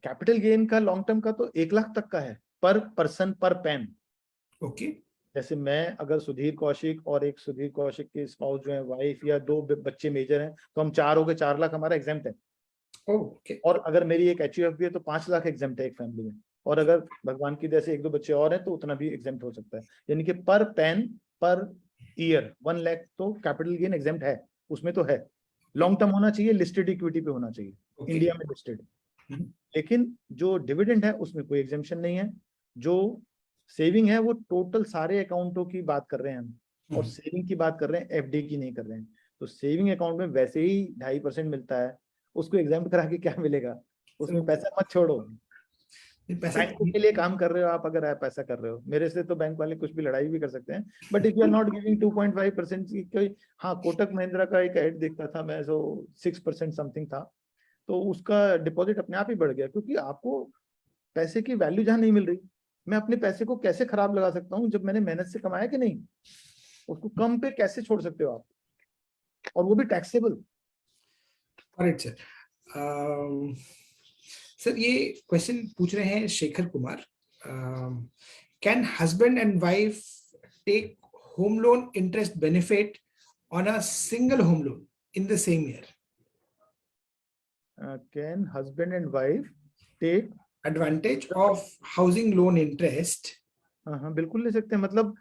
Capital gain का लॉन्ग टर्म का तो 1 लाख तक का है, पर पर्सन पर पैन। ओके। जैसे मैं अगर सुधीर कौशिक और एक सुधीर कौशिक के स्पाउस जो है, वाइफ या 2 बच्चे मेजर हैं, तो हम 4 हो गए, 4 लाख हमारा एग्जेम्प्ट है। ओके। और अगर मेरी एक HUF भी है तो 5 लाख एग्जेम्प्ट है एक फैमिली में। और अगर भगवान की दया से 1-2 बच्चे और हैं तो उतना भी एग्जेम्प्ट हो सकता है। यानी कि पर पैन पर ईयर 1 लाख तो कैपिटल गेन एग्जेम्प्ट है, उसमें तो है। लॉन्ग टर्म होना चाहिए, लिस्टेड इक्विटी पे होना चाहिए, इंडिया में लिस्टेड। लेकिन जो डिविडेंड है उसमें कोई एग्जेम्पशन नहीं है। जो सेविंग है वो टोटल सारे अकाउंटों की बात कर रहे हैं हम, और सेविंग की बात कर रहे हैं, FD की नहीं कर रहे हैं। तो सेविंग अकाउंट में वैसे ही 2.5% मिलता है, उसको एग्जाम्प्ट करा के क्या मिलेगा? उसमें पैसा मत छोड़ो। बैंक के लिए काम कर रहे हो आप, अगर आप ऐसा कर रहे हो, मेरे से तो बैंक वाले कुछ भी लड़ाई भी कर सकते हैं। But if you are not giving 2.5% की कोई, हाँ कोटक महिंद्रा का एक एड देखता था मैं, जो 6% समथिंग था, तो उसका डिपॉजिट अपने आप ही बढ़ गया, क्योंकि आपको पैसे की वैल्यू जहां नहीं मिल रही, मैं अपने पैसे को कैसे खराब लगा सकता हूँ जब मैंने मेहनत से कमाया कि नहीं, उसको कम पे कैसे छोड़ सकते हो आप, और वो भी टैक्सेबल। Correct sir. सर ये क्वेश्चन पूछ रहे हैं Shekhar Kumar, can husband and wife take home loan interest benefit on a single home loan in the same year? Can husband and wife take advantage of housing loan interest? हाँ बिल्कुल ले सकते हैं। मतलब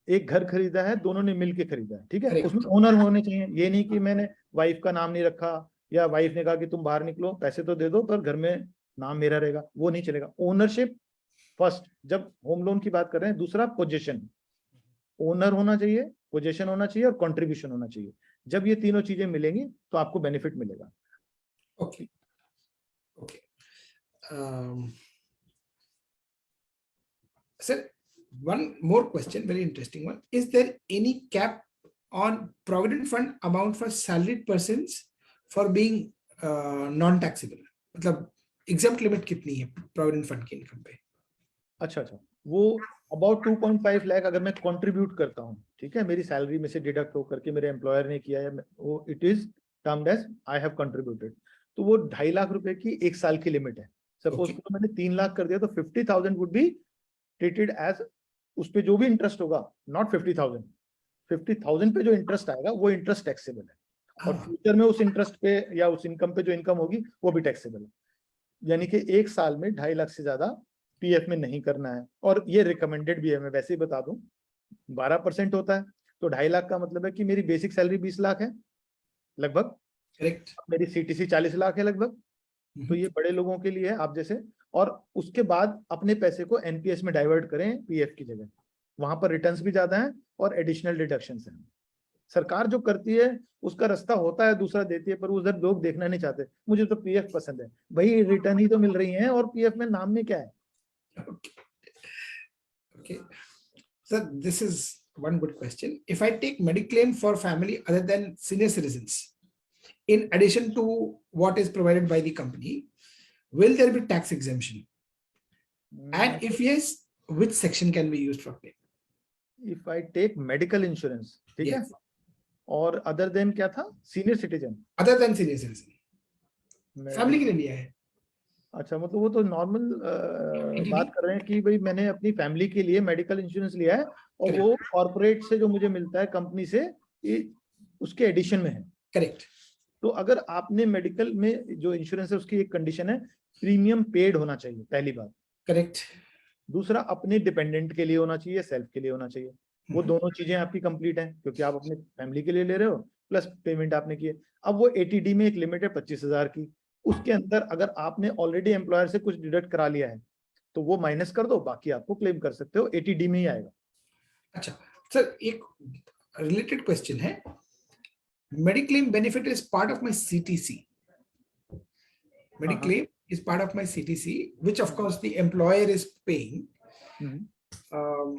एक घर खरीदा है, दोनों ने मिलके खरीदा है, ठीक है, Correct. उसमें ओनर होने चाहिए। ये नहीं कि मैंने वाइफ का नाम नहीं रखा, या वाइफ ने कहा कि तुम बाहर निकलो, पैसे तो दे दो पर घर में नाम मेरा रहेगा, वो नहीं चलेगा। ओनरशिप फर्स्ट जब होम लोन की बात कर रहे हैं। दूसरा पोजीशन, ओनर होना चाहिए, पोजीशन होना चाहिए, और कंट्रीब्यूशन होना चाहिए। जब ये तीनों चीजें मिलेंगी तो आपको बेनिफिट मिलेगा। Okay okay sir, one more question, very interesting one. Is there any cap on provident fund amount for salaried persons for being non-taxable? मतलब exempt limit कितनी है provident fund की इनकम पे? अच्छा, वो अबाउट 2.5 लाख अगर मैं कंट्रीब्यूट करता हूँ, ठीक है, मेरी सैलरी में से डिडक्ट होकर के मेरे एम्प्लॉयर ने किया है, वो it is termed as I have contributed, तो वो 2.5 लाख रुपए की 1 साल की लिमिट है। Suppose Okay. मैंने 3 लाख कर दिया तो 50,000 वुड बी ट्रीटेड एज, उस पे जो भी इंटरेस्ट होगा, नॉट 50,000 पे जो इंटरेस्ट आएगा वो इंटरेस्ट टैक्सेबल है, और फ्यूचर में उस इंटरेस्ट पे या उस इनकम पे जो इनकम होगी वो भी टैक्सेबल है। यानी कि 1 साल में 2.5 लाख से ज्यादा PF में नहीं करना है, और ये रिकमेंडेड भी है। मैं वैसे ही बता दूं, 12% होता है, तो 2.5 लाख का मतलब है कि मेरी बेसिक सैलरी 20 लाख है लगभग, करेक्ट, मेरी CTC 40 लाख है लगभग, तो ये बड़े लोगों के लिए है, आप जैसे। और उसके बाद अपने पैसे को NPS में डाइवर्ट करें PF की जगह, वहां पर रिटर्न्स भी ज्यादा हैं और एडिशनल डिडक्शंस हैं। सरकार जो करती है उसका रास्ता होता है, दूसरा देती है, पर उधर लोग देखना नहीं चाहते। मुझे तो PF पसंद है भाई, रिटर्न ही तो मिल रही है, और PF में नाम में क्या है। okay. Sir, this is one good question. If I take mediclaim for family other than senior citizens, in addition to what is provided by the company, will there be tax exemption? And if yes, which section can be used for claim? If I take medical insurance, ठीक है, और other than क्या था, senior citizen, other than senior citizen, family के लिए लिया है। अच्छा, मतलब वो तो नॉर्मल बात कर रहे हैं कि भाई मैंने अपनी फैमिली के लिए मेडिकल इंश्योरेंस लिया है, और वो कॉर्पोरेट से जो मुझे मिलता है कंपनी से, उसके एडिशन में है। करेक्ट। तो अगर आपने मेडिकल में जो इंश्योरेंस है उसकी एक कंडीशन है, प्रीमियम पेड होना चाहिए, पहली बात। करेक्ट। दूसरा, अपने डिपेंडेंट के लिए होना चाहिए, सेल्फ के लिए होना चाहिए। वो दोनों चीजें आपकी कंप्लीट हैं, क्योंकि आप अपने फैमिली के लिए ले रहे हो, प्लस पेमेंट आपने की है। अब वो ATD में एक लिमिट है 25,000 की, उसके अंदर अगर आपने ऑलरेडी एम्प्लॉयर से कुछ डिडक्ट करा लिया है तो वो माइनस कर दो, बाकी आपको क्लेम कर सकते हो, ATD में ही आएगा। अच्छा सर, एक रिलेटेड क्वेश्चन है, mediclaim benefit is part of my CTC, mediclaim is part of my CTC, which of course the employer is paying.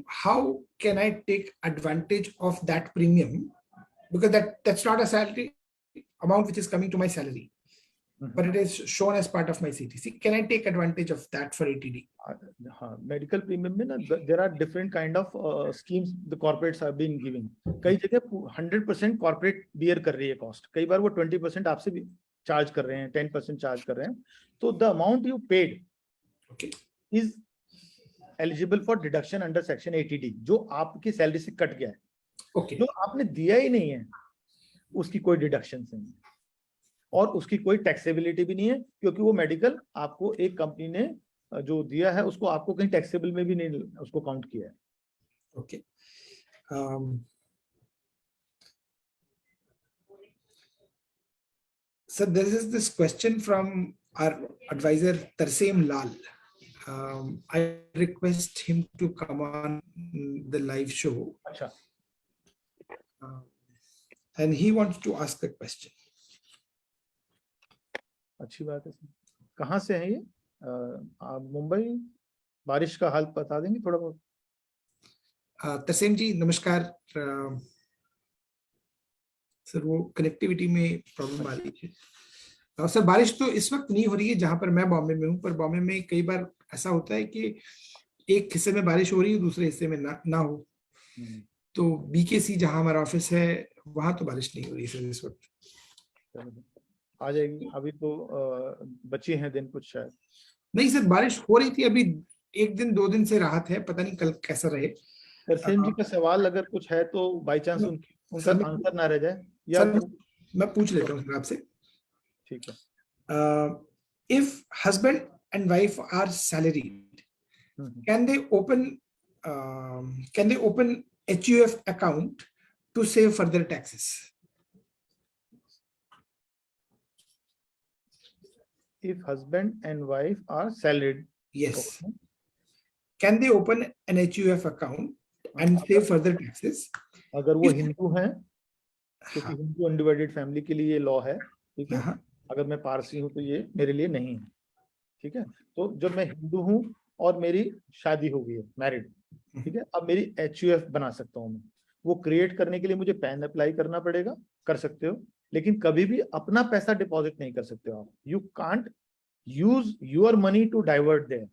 How can I take advantage of that premium? Because that's not a salary amount which is coming to my salary, but it is shown as part of my CTC. Can I take advantage of that for ATD? Medical premium में ना there are different kind of schemes the corporates have been giving. कई जगह 100% corporate beer कर रही है cost, कई बार वो 20% आपसे भी चार्ज कर रहे हैं, 10% चार्ज कर रहे हैं. तो the amount you paid is eligible for deduction under section 80D, जो आपकी सैलरी से कट गया है. जो आपने दिया ही नहीं है उसकी कोई डिडक्शन नहीं है और उसकी कोई टैक्सेबिलिटी भी नहीं है, क्योंकि वो मेडिकल आपको एक कंपनी ने जो दिया है उसको आपको कहीं टैक्सेबल में भी नहीं उसको काउंट किया है. Okay. So this is this question from our advisor Tarseem Lal. I request him to come on the live show. अच्छा. And he wants to ask a question. अच्छी बात है. कहाँ से हैं ये? आप मुंबई. बारिश का हाल बता देंगे थोड़ा बहुत? तरसेम जी नमस्कार. सर वो कनेक्टिविटी में प्रॉब्लम आ रही है. सर बारिश तो इस वक्त नहीं हो रही है जहां पर मैं बॉम्बे में हूँ, पर बॉम्बे में कई बार ऐसा होता है कि एक हिस्से में बारिश हो रही है, दूसरे हिस्से में ना हो. तो BKC जहां हमारा ऑफिस है वहां तो बारिश नहीं हो रही सर इस वक्त. आ जाएगी. अभी तो बचे हैं दिन कुछ शायद. नहीं सर बारिश हो रही थी, अभी 1 दिन 2 दिन से राहत है, पता नहीं कल कैसा रहे. तरसेम जी का सवाल अगर कुछ है तो बाय चांस उनका आंसर ना रह जाए या मैं पूछ लेता हूँ सर आपसे. ठीक है. If husband and wife are salaried, can they open HUF account to save further taxes? If husband and wife are salaried, yes. Okay. Can they open an HUF account and save further taxes? अगर वो हिंदू हैं, क्योंकि Hindu undivided family के लिए ये law है. ठीक है. अगर मैं पारसी हूँ तो ये मेरे लिए नहीं है. ठीक है. तो जब मैं हिंदू हूँ और मेरी शादी हो गई है, मैरिड, ठीक है, अब मेरी HUF बना सकता हूँ मैं. वो क्रिएट करने के लिए मुझे पैन अप्लाई करना पड़ेगा. कर सकते हो, लेकिन कभी भी अपना पैसा डिपॉजिट नहीं कर सकते हो आप. You can't use your money to divert there,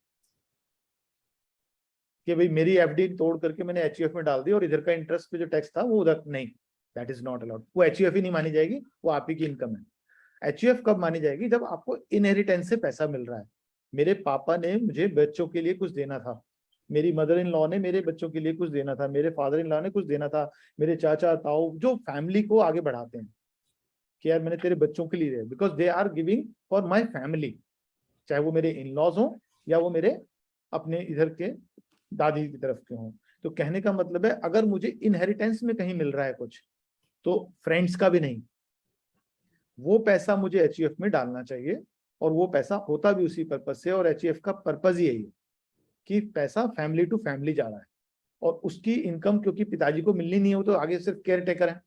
कि भाई मेरी FD तोड़ करके मैंने HUF में डाल दी और इधर का इंटरेस्ट पे जो टैक्स था वो उधर नहीं. That is not allowed. वो HUF ही नहीं मानी जाएगी, वो आप ही की इनकम है. HUF कब मानी जाएगी? जब आपको इनहेरिटेंस से पैसा मिल रहा है. मेरे पापा ने मुझे बच्चों के लिए कुछ देना था, मेरी मदर इन लॉ ने मेरे बच्चों के लिए कुछ देना था, मेरे फादर इन लॉ ने कुछ देना था, मेरे चाचा ताऊ जो फैमिली को आगे बढ़ाते हैं कि यार मैंने तेरे बच्चों के लिए दिया, because they are giving for my family. चाहे वो मेरे इन लॉज हो या वो मेरे अपने इधर के दादी की तरफ के हों. तो कहने का मतलब है अगर मुझे इनहेरिटेंस में कहीं मिल रहा है कुछ, तो फ्रेंड्स का भी नहीं, वो पैसा मुझे HUF में डालना चाहिए. और वो पैसा होता भी उसी पर्पज से, और HUF का पर्पज ही यही है कि पैसा फैमिली टू फैमिली जा रहा है. और उसकी इनकम क्योंकि पिताजी को मिलनी नहीं हो तो आगे सिर्फ केयर टेकर है,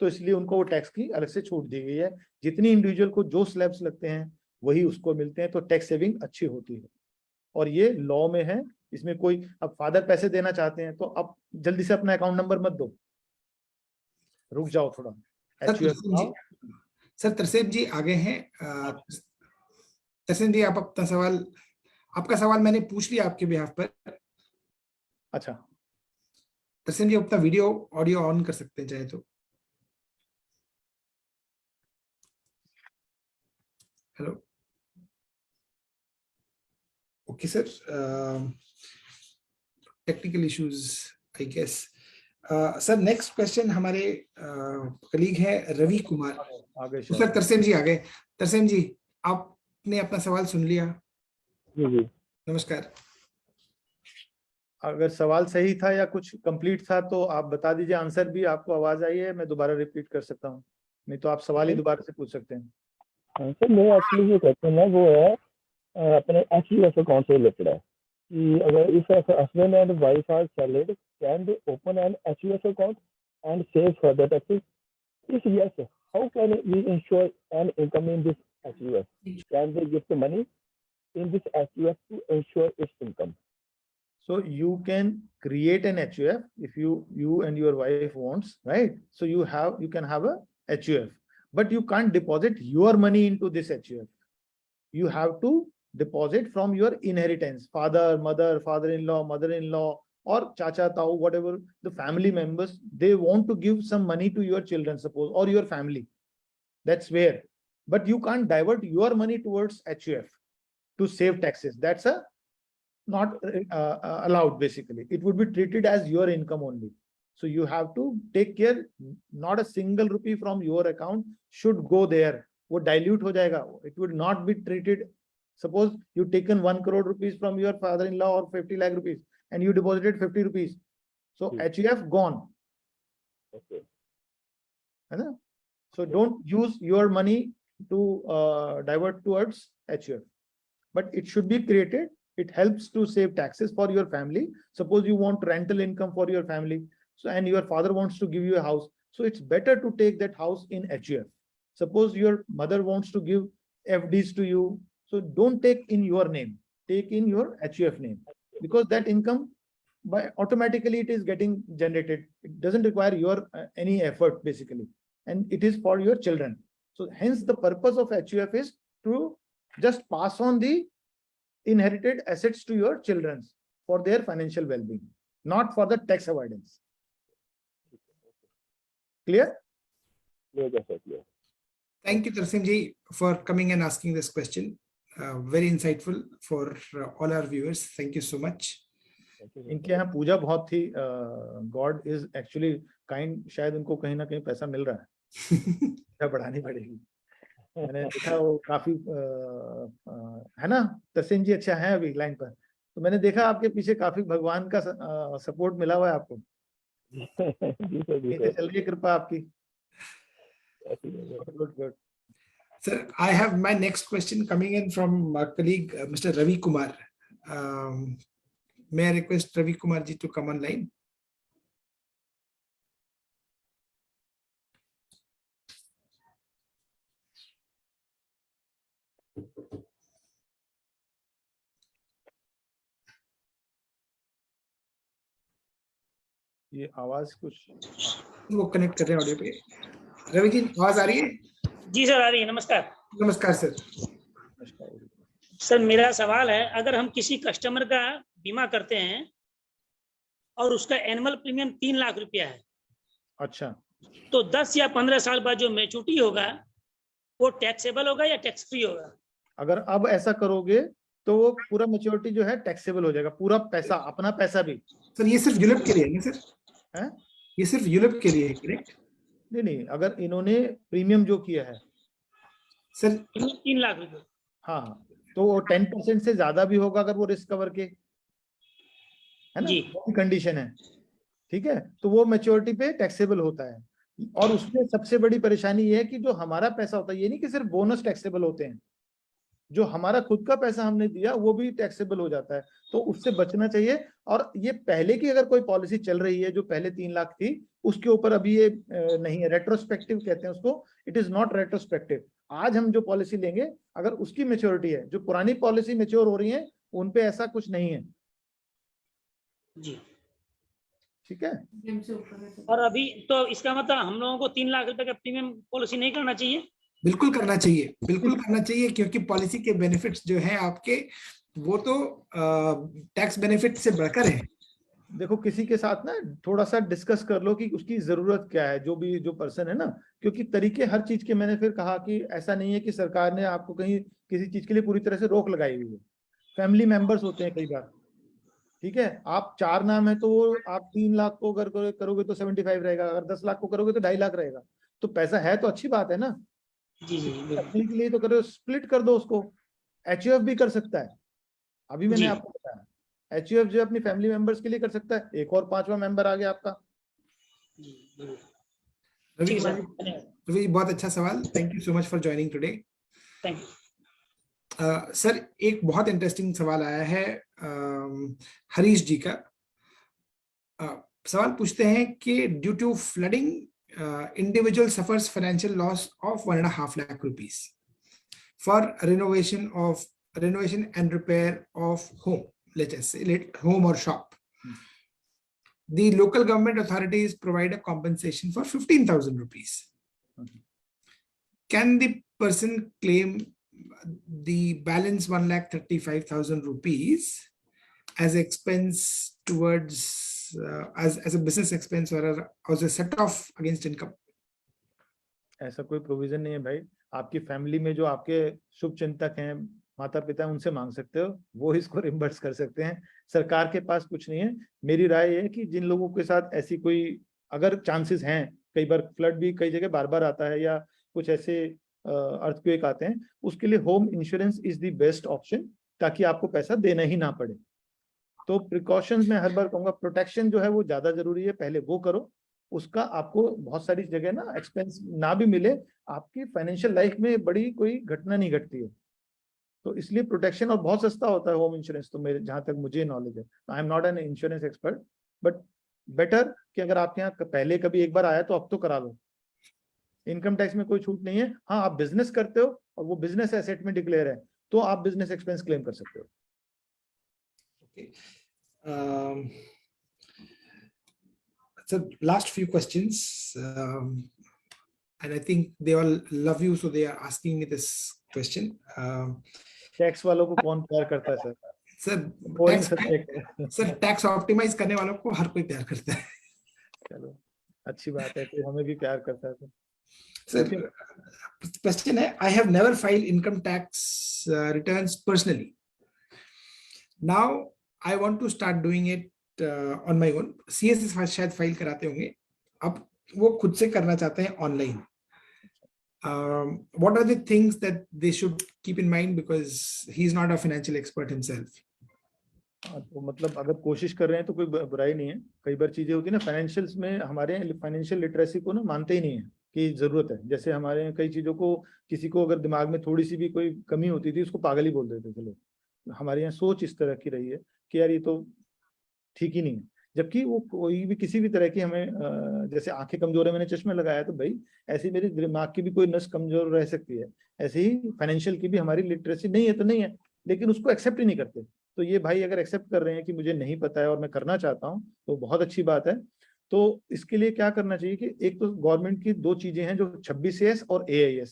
तो इसलिए उनको वो टैक्स की अलग से छूट दी गई है. जितनी इंडिविजुअल को जो स्लैब्स लगते हैं वही उसको मिलते हैं, तो टैक्स सेविंग अच्छी होती है. और ये लॉ में है. इसमें कोई अब फादर पैसे देना चाहते हैं तो अब जल्दी से अपना अकाउंट नंबर मत दो, रुक जाओ थोड़ा. सर तरसेम जी आगे हैं. तरसेम जी आप अपना सवाल, आपका सवाल मैंने पूछ लिया आपके बिहाफ पर. अच्छा. तरसेम जी अपना वीडियो ऑडियो ऑन कर सकते हैं चाहे तो. Hello. Okay sir, technical issues I guess. Sir next question हमारे कलीग है रवि कुमार. आगे सर तरसेम जी आ गए. तरसेम जी आपने अपना सवाल सुन लिया. जी नमस्कार. अगर सवाल सही था या कुछ कंप्लीट था तो आप बता दीजिए. आंसर भी आपको आवाज आई है? मैं दोबारा रिपीट कर सकता हूँ, नहीं तो आप सवाल ही दोबारा से पूछ सकते हैं. सर मेरा एक्चुअली जो क्वेश्चन है वो है अपने HUF अकाउंट से रिलेटेड है कि अगर if husband and wife are salaried, can they open an HUF account and save further taxes? If yes, how can we ensure an income in this HUF? Can they give the money in this HUF to ensure its income? So you can create an HUF if you and your wife wants, right? So you can have a HUF, but you can't deposit your money into this HUF. You have to deposit from your inheritance, father, mother, father-in-law, mother-in-law, or chacha, tau, whatever the family members, they want to give some money to your children, suppose, or your family. That's where. But you can't divert your money towards HUF to save taxes. That's not allowed. Basically, it would be treated as your income only. So you have to take care. Not a single rupee from your account should go there. वो dilute हो जाएगा. It would not be treated. Suppose you taken 1 crore rupees from your father-in-law or 50 lakh rupees and you deposited 50 rupees. So HUF gone. Okay. So don't use your money to divert towards HUF. But it should be created. It helps to save taxes for your family. Suppose you want rental income for your family. So, and your father wants to give you a house. So it's better to take that house in HUF. Suppose your mother wants to give FDs to you. So don't take in your name, take in your HUF name, because that income by automatically it is getting generated. It doesn't require your any effort basically, and it is for your children. So hence the purpose of HUF is to just pass on the inherited assets to your children for their financial well-being, not for the tax avoidance. Clear? Clear. Thank you, Tarsim ji, for coming and asking this question. Very insightful for all our viewers. Thank you so much. इनके यहाँ पूजा बहुत थी. God is actually kind. शायद उनको कहीं ना कहीं पैसा मिल रहा है. बढ़ानी पड़ेगी. मैंने देखा वो काफी है ना. तसीम जी अच्छा है अभी लाइन पर. तो मैंने देखा आपके पीछे काफी भगवान का सपोर्ट मिला हुआ है आपको. चल रही है कृपा आपकी. Good. Sir, I have my next question coming in from my colleague, Mr. Ravi Kumar. May I request Ravi Kumar ji to come online? ये आवाज कुछ वो कनेक्ट कर रहे हैं ऑडियो पे. रवि जी आवाज आ रही है? जी सर आ रही है. नमस्कार. नमस्कार सर. सर मेरा सवाल है, अगर हम किसी कस्टमर का बीमा करते हैं और उसका एनुअल प्रीमियम 3 लाख रुपया है, अच्छा, तो 10 या 15 साल बाद जो मैच्योरिटी होगा वो टैक्सेबल होगा या टैक्स फ्री होगा? अगर अब ऐसा करोगे तो वो पूरा मैच्योरिटी जो है टैक्सेबल हो जाएगा, पूरा पैसा, अपना पैसा भी. सर ये सिर्फ यूरोप के लिए है सर? है ये सिर्फ यूरोप के लिए है, करेक्ट? नहीं, अगर इन्होंने प्रीमियम जो किया है सर 3 लाख रुपए, हाँ, तो वो 10% से ज्यादा भी होगा अगर वो रिस्क कवर के, है ना, वो कंडीशन है. ठीक है, तो वो मैच्योरिटी पे टैक्सेबल होता है. और उसमें सबसे बड़ी परेशानी ये है कि जो हमारा पैसा होता है, ये नहीं कि सिर्फ बोनस टैक्सेबल होते हैं, जो हमारा खुद का पैसा हमने दिया वो भी टैक्सेबल हो जाता है. तो उससे बचना चाहिए. और ये पहले की अगर कोई पॉलिसी चल रही है जो पहले 3 लाख थी, उसके ऊपर अभी ये नहीं है. रेट्रोस्पेक्टिव कहते हैं उसको. It is not retrospective. आज हम जो पॉलिसी लेंगे अगर उसकी मैच्योरिटी है, जो पुरानी पॉलिसी मैच्योर हो रही है उनपे ऐसा कुछ नहीं है. जी ठीक है. और अभी तो इसका मतलब हम लोगों को 3 लाख रुपए का प्रीमियम पॉलिसी नहीं करना चाहिए? बिल्कुल करना चाहिए, बिल्कुल करना चाहिए, क्योंकि पॉलिसी के बेनिफिट्स जो हैं आपके, वो तो टैक्स बेनिफिट से बढ़कर है. देखो किसी के साथ ना थोड़ा सा डिस्कस कर लो कि उसकी जरूरत क्या है, जो पर्सन है ना, क्योंकि तरीके हर चीज के, मैंने फिर कहा कि ऐसा नहीं है कि सरकार ने आपको कहीं किसी चीज के लिए पूरी तरह से रोक लगाई हुई है. फैमिली मेंबर्स होते हैं कई बार. ठीक है, आप 4 नाम है तो वो आप 3 लाख को अगर करोगे तो 75 रहेगा, अगर 10 लाख को करोगे तो 2.5 लाख रहेगा. तो पैसा है तो अच्छी बात है ना. जी अपने के लिए तो करो, स्प्लिट कर दो उसको. HUF भी कर सकता है. अभी मैंने आपको बताया HUF जो अपनी फैमिली मेंबर्स के लिए कर सकता है. एक और 5वां मेंबर आ गया आपका. रवि, बहुत अच्छा सवाल. Thank you so much for joining today. Thank you. Sir एक बहुत इंटरेस्टिंग सवाल आया है हरीश जी का. सवाल पूछते हैं कि due to flooding individual suffers financial loss of 1.5 lakh rupees for renovation of renovation and repair of home, let us say home or shop, the local government authorities provide a compensation for 15,000 rupees. Can the person claim the balance 1,35,000 rupees as expense towards as a business expense or as a set off against income? ऐसा कोई provision नहीं है भाई। आपकी family में जो आपके शुभ चिंतक हैं, माता पिता, उनसे मांग सकते हो, वो इसको रिम्बर्स कर सकते हैं। सरकार के पास कुछ नहीं है। मेरी राय है कि जिन लोगों के साथ ऐसी कोई अगर चांसेस हैं, कई बार फ्लड भी कई जगह बार बार आता है या कुछ ऐसे अर्थक्वेक आते हैं, उसके लिए home insurance is the best option, ताकि आपको पैसा देना ही ना पड़े। तो प्रिकॉशंस में हर बार कहूंगा, प्रोटेक्शन जो है वो ज्यादा जरूरी है, पहले वो करो। उसका आपको बहुत सारी जगह ना एक्सपेंस ना भी मिले, आपकी फाइनेंशियल लाइफ में बड़ी कोई घटना नहीं घटती है। तो इसलिए प्रोटेक्शन, और बहुत सस्ता होता है होम इंश्योरेंस, तो मेरे जहां तक मुझे नॉलेज है, I am not an insurance expert, but better कि अगर आपके यहाँ पहले कभी एक बार आया तो अब तो करा लो। इनकम टैक्स में कोई छूट नहीं है। हाँ, आप बिजनेस करते हो और वो बिजनेस एसेट में डिक्लेयर है, तो आप बिजनेस एक्सपेंस क्लेम कर सकते हो। So last few questions, and I think they all love you, so they are asking me this question. Tax वालों को कौन प्यार करता है सर? टैक्स ऑप्टिमाइज करने वालों को हर कोई प्यार करता है। चलो अच्छी बात है, तो हमें भी प्यार करता है। सर, क्वेश्चन है, I have never filed income tax returns personally. Now I want to start doing it on my own. CS शायद फाइल कराते होंगे, अब वो खुद से करना चाहते हैं online. What are the things that they should keep in mind, because he is not a financial expert himself? तो मतलब अगर कोशिश कर रहे हैं तो कोई बुराई नहीं है। कई बार चीजें होती है ना फाइनेंशियल्स में, हमारे फाइनेंशियल लिटरेसी को ना मानते ही नहीं है कि जरूरत है। जैसे हमारे यहाँ कई चीजों को, किसी को अगर दिमाग में थोड़ी सी भी कोई कमी होती थी, उसको पागल ही बोल देते थे लोग। हमारे यहाँ सोच इस तरह की रही है कि यार ये तो ठीक ही नहीं है। जबकि वो कोई भी किसी भी तरह की, हमें जैसे आंखें कमजोर है, मैंने चश्मा लगाया, तो भाई ऐसे मेरे दिमाग की भी कोई नस कमजोर रह सकती है, ऐसे ही फाइनेंशियल की भी हमारी लिटरेसी नहीं है तो नहीं है, लेकिन उसको एक्सेप्ट ही नहीं करते। तो ये भाई अगर एक्सेप्ट कर रहे हैं कि मुझे नहीं पता है और मैं करना चाहता हूँ, तो बहुत अच्छी बात है। तो इसके लिए क्या करना चाहिए कि एक तो गवर्नमेंट की दो चीजें हैं, जो 26AS और AIS,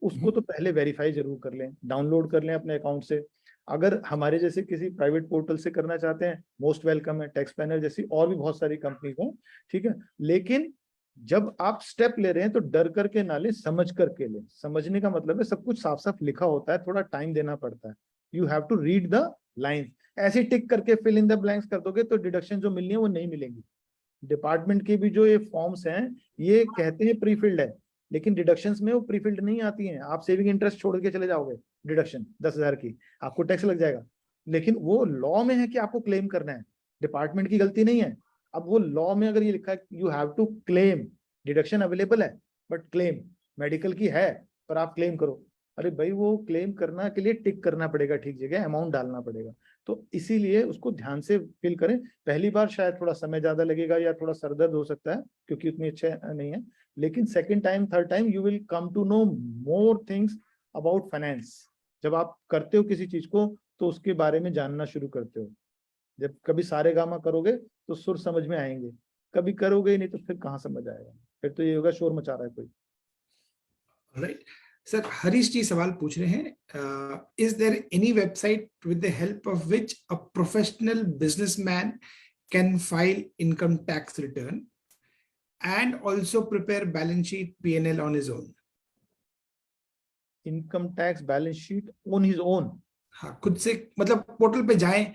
उसको तो पहले वेरीफाई जरूर कर लें, डाउनलोड कर लें अपने अकाउंट से। अगर हमारे जैसे किसी प्राइवेट पोर्टल से करना चाहते हैं, मोस्ट वेलकम है, टैक्स पैनल जैसी और भी बहुत सारी कंपनीज हैं, ठीक है। लेकिन जब आप स्टेप ले रहे हैं तो डर करके ना ले, समझ करके ले। समझने का मतलब है सब कुछ साफ साफ लिखा होता है, थोड़ा टाइम देना पड़ता है। You have to read the lines. ऐसे टिक करके फिल इन द ब्लैंक्स कर दोगे तो डिडक्शन जो मिलनी है वो नहीं मिलेंगी। डिपार्टमेंट की भी जो ये फॉर्म्स हैं, ये कहते हैं प्री फिल्ड है, लेकिन डिडक्शंस में वो प्री फिल्ड नहीं आती हैं। आप सेविंग इंटरेस्ट छोड़ के चले जाओगे, डिडक्शन 10,000 की, आपको टैक्स लग जाएगा, लेकिन वो लॉ में है कि आपको क्लेम करना है, डिपार्टमेंट की गलती नहीं है। अब वो लॉ में अगर ये लिखा है you have to claim, deduction available है बट क्लेम, मेडिकल की है पर आप क्लेम करो, अरे भाई वो क्लेम करना के लिए टिक करना पड़ेगा ठीक जगह, अमाउंट डालना पड़ेगा। तो इसीलिए उसको ध्यान से फिल करें। पहली बार शायद थोड़ा समय ज्यादा लगेगा या थोड़ा सरदर्द हो सकता है क्योंकि उतनी अच्छा नहीं है, लेकिन second time third time you will come to know more things about finance. जब आप करते हो किसी चीज को तो उसके बारे में जानना शुरू करते हो। जब कभी सारे गामा करोगे तो सुर समझ में आएंगे, कभी करोगे नहीं तो फिर कहाँ समझ आएगा, फिर तो ये होगा शोर मचा रहा है कोई। राइट सर, हरीश जी सवाल पूछ रहे हैं, is there any website with the help of which a professional businessman can file income tax return and also prepare balance sheet P&L on his own? Income tax balance sheet on his own? हाँ, खुद से, मतलब portal पे जाएं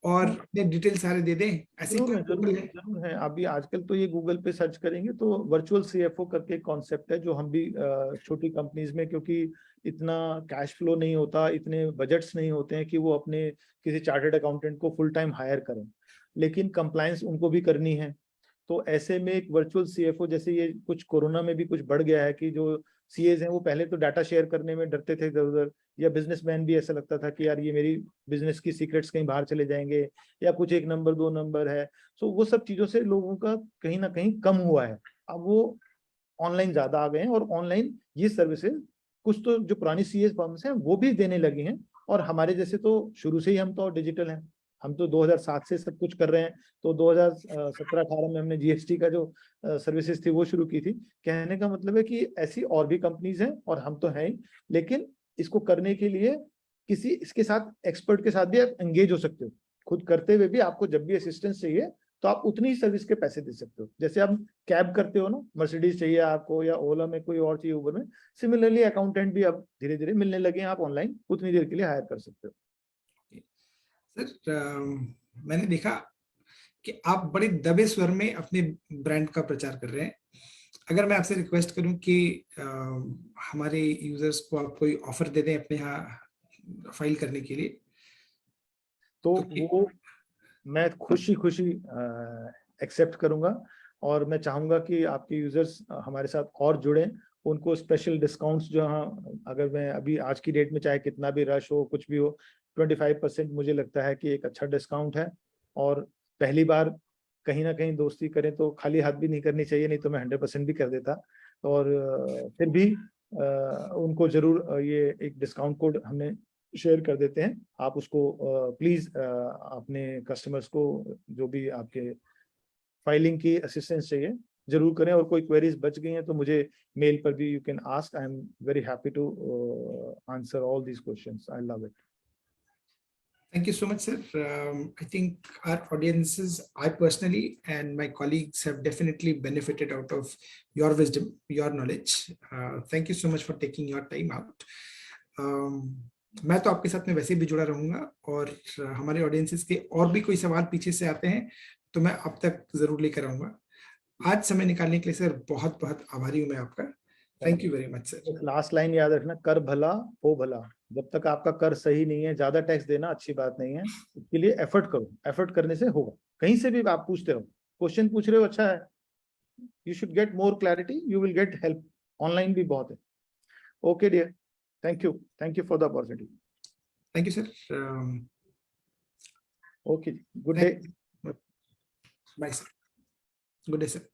और अपने detail सारे दे दें, ऐसे कोई पोर्टल है? जरूर है। अभी आजकल तो ये गूगल पे सर्च करेंगे तो वर्चुअल CFO करके कॉन्सेप्ट है, जो हम भी छोटी कंपनीज में, क्योंकि इतना कैश फ्लो नहीं होता, इतने बजट्स नहीं होते हैं कि वो अपने किसी चार्टर्ड अकाउंटेंट को फुल टाइम हायर करें, लेकिन कंप्लायंस उनको भी करनी है। तो ऐसे में एक वर्चुअल CFO, जैसे ये कुछ कोरोना में भी कुछ बढ़ गया है कि जो CAs हैं वो पहले तो डाटा शेयर करने में डरते थे इधर उधर, या बिजनेसमैन भी ऐसा लगता था कि यार ये मेरी बिजनेस की सीक्रेट्स कहीं बाहर चले जाएंगे, या कुछ 1 नंबर 2 नंबर है। सो वो सब चीजों से लोगों का कहीं ना कहीं कम हुआ है। अब वो ऑनलाइन ज्यादा आ गए हैं और ऑनलाइन ये सर्विसेज कुछ तो जो पुरानी CAs फर्म्स हैं वो भी देने लगी हैं, और हमारे जैसे तो शुरू से ही हम तो डिजिटल हैं, हम तो 2007 से सब कुछ कर रहे हैं। तो 2017-18 में हमने जीएसटी का जो सर्विसेज थी वो शुरू की थी। कहने का मतलब है कि ऐसी और भी कंपनीज हैं और हम तो हैं ही, लेकिन इसको करने के लिए किसी इसके साथ एक्सपर्ट के साथ भी आप एंगेज हो सकते हो। खुद करते हुए भी आपको जब भी असिस्टेंस चाहिए तो आप उतनी ही सर्विस के पैसे दे सकते हो। जैसे आप कैब करते हो ना, मर्सिडीज चाहिए आपको या ओला में कोई और चाहिए, उबर में, सिमिलरली अकाउंटेंट भी अब धीरे धीरे मिलने लगे हैं, आप ऑनलाइन उतनी देर के लिए हायर कर सकते हो। सर मैंने देखा कि आप बड़े दबे स्वर में अपने ब्रांड का प्रचार कर रहे हैं। अगर मैं आपसे रिक्वेस्ट करूं कि हमारे यूजर्स को आप कोई ऑफर दे दें अपने यहाँ फाइल करने के लिए, तो वो मैं खुशी एक्सेप्ट करूंगा और मैं चाहूंगा कि आपके यूजर्स हमारे साथ और जुड़ें, उनको स्पेशल डिस्काउंट्स जो हाँ, अगर मैं अभी आज की डेट में चाहे कितना भी रश हो कुछ भी हो, 25% मुझे लगता है कि एक अच्छा डिस्काउंट है। और पहली बार कहीं ना कहीं दोस्ती करें तो खाली हाथ भी नहीं करनी चाहिए, नहीं तो मैं 100% भी कर देता। और फिर भी उनको जरूर ये एक डिस्काउंट कोड हमने शेयर कर देते हैं, आप उसको प्लीज अपने कस्टमर्स को जो भी आपके फाइलिंग की असिस्टेंस चाहिए जरूर करें। और कोई क्वेरीज बच गई हैं तो मुझे मेल पर भी you can ask, I am very happy to answer all these questions, I love it. Thank you so much, sir. I think our audiences, I personally and my colleagues have definitely benefited out of your wisdom, your knowledge. Thank you so much for taking your time out. मैं तो आपके साथ में वैसे भी जुड़ा रहूंगा और हमारे ऑडियंसेस के और भी कोई सवाल पीछे से आते हैं तो मैं अब तक जरूर लेकर आऊंगा। आज समय निकालने के लिए सर बहुत बहुत आभारी हूं मैं आपका। Thank you very much sir. Last line याद रखना, कर भला हो भला। जब तक आपका कर सही नहीं है, ज्यादा टैक्स देना अच्छी बात नहीं है, इसके लिए एफर्ट करो, एफर्ट करने से होगा। कहीं से भी आप पूछते हो, क्वेश्चन पूछ रहे हो, अच्छा है, you should get more clarity, you will get help, online भी बहुत है। Okay dear, thank you for the opportunity. Thank you sir. Okay, good day, bye sir, good day sir.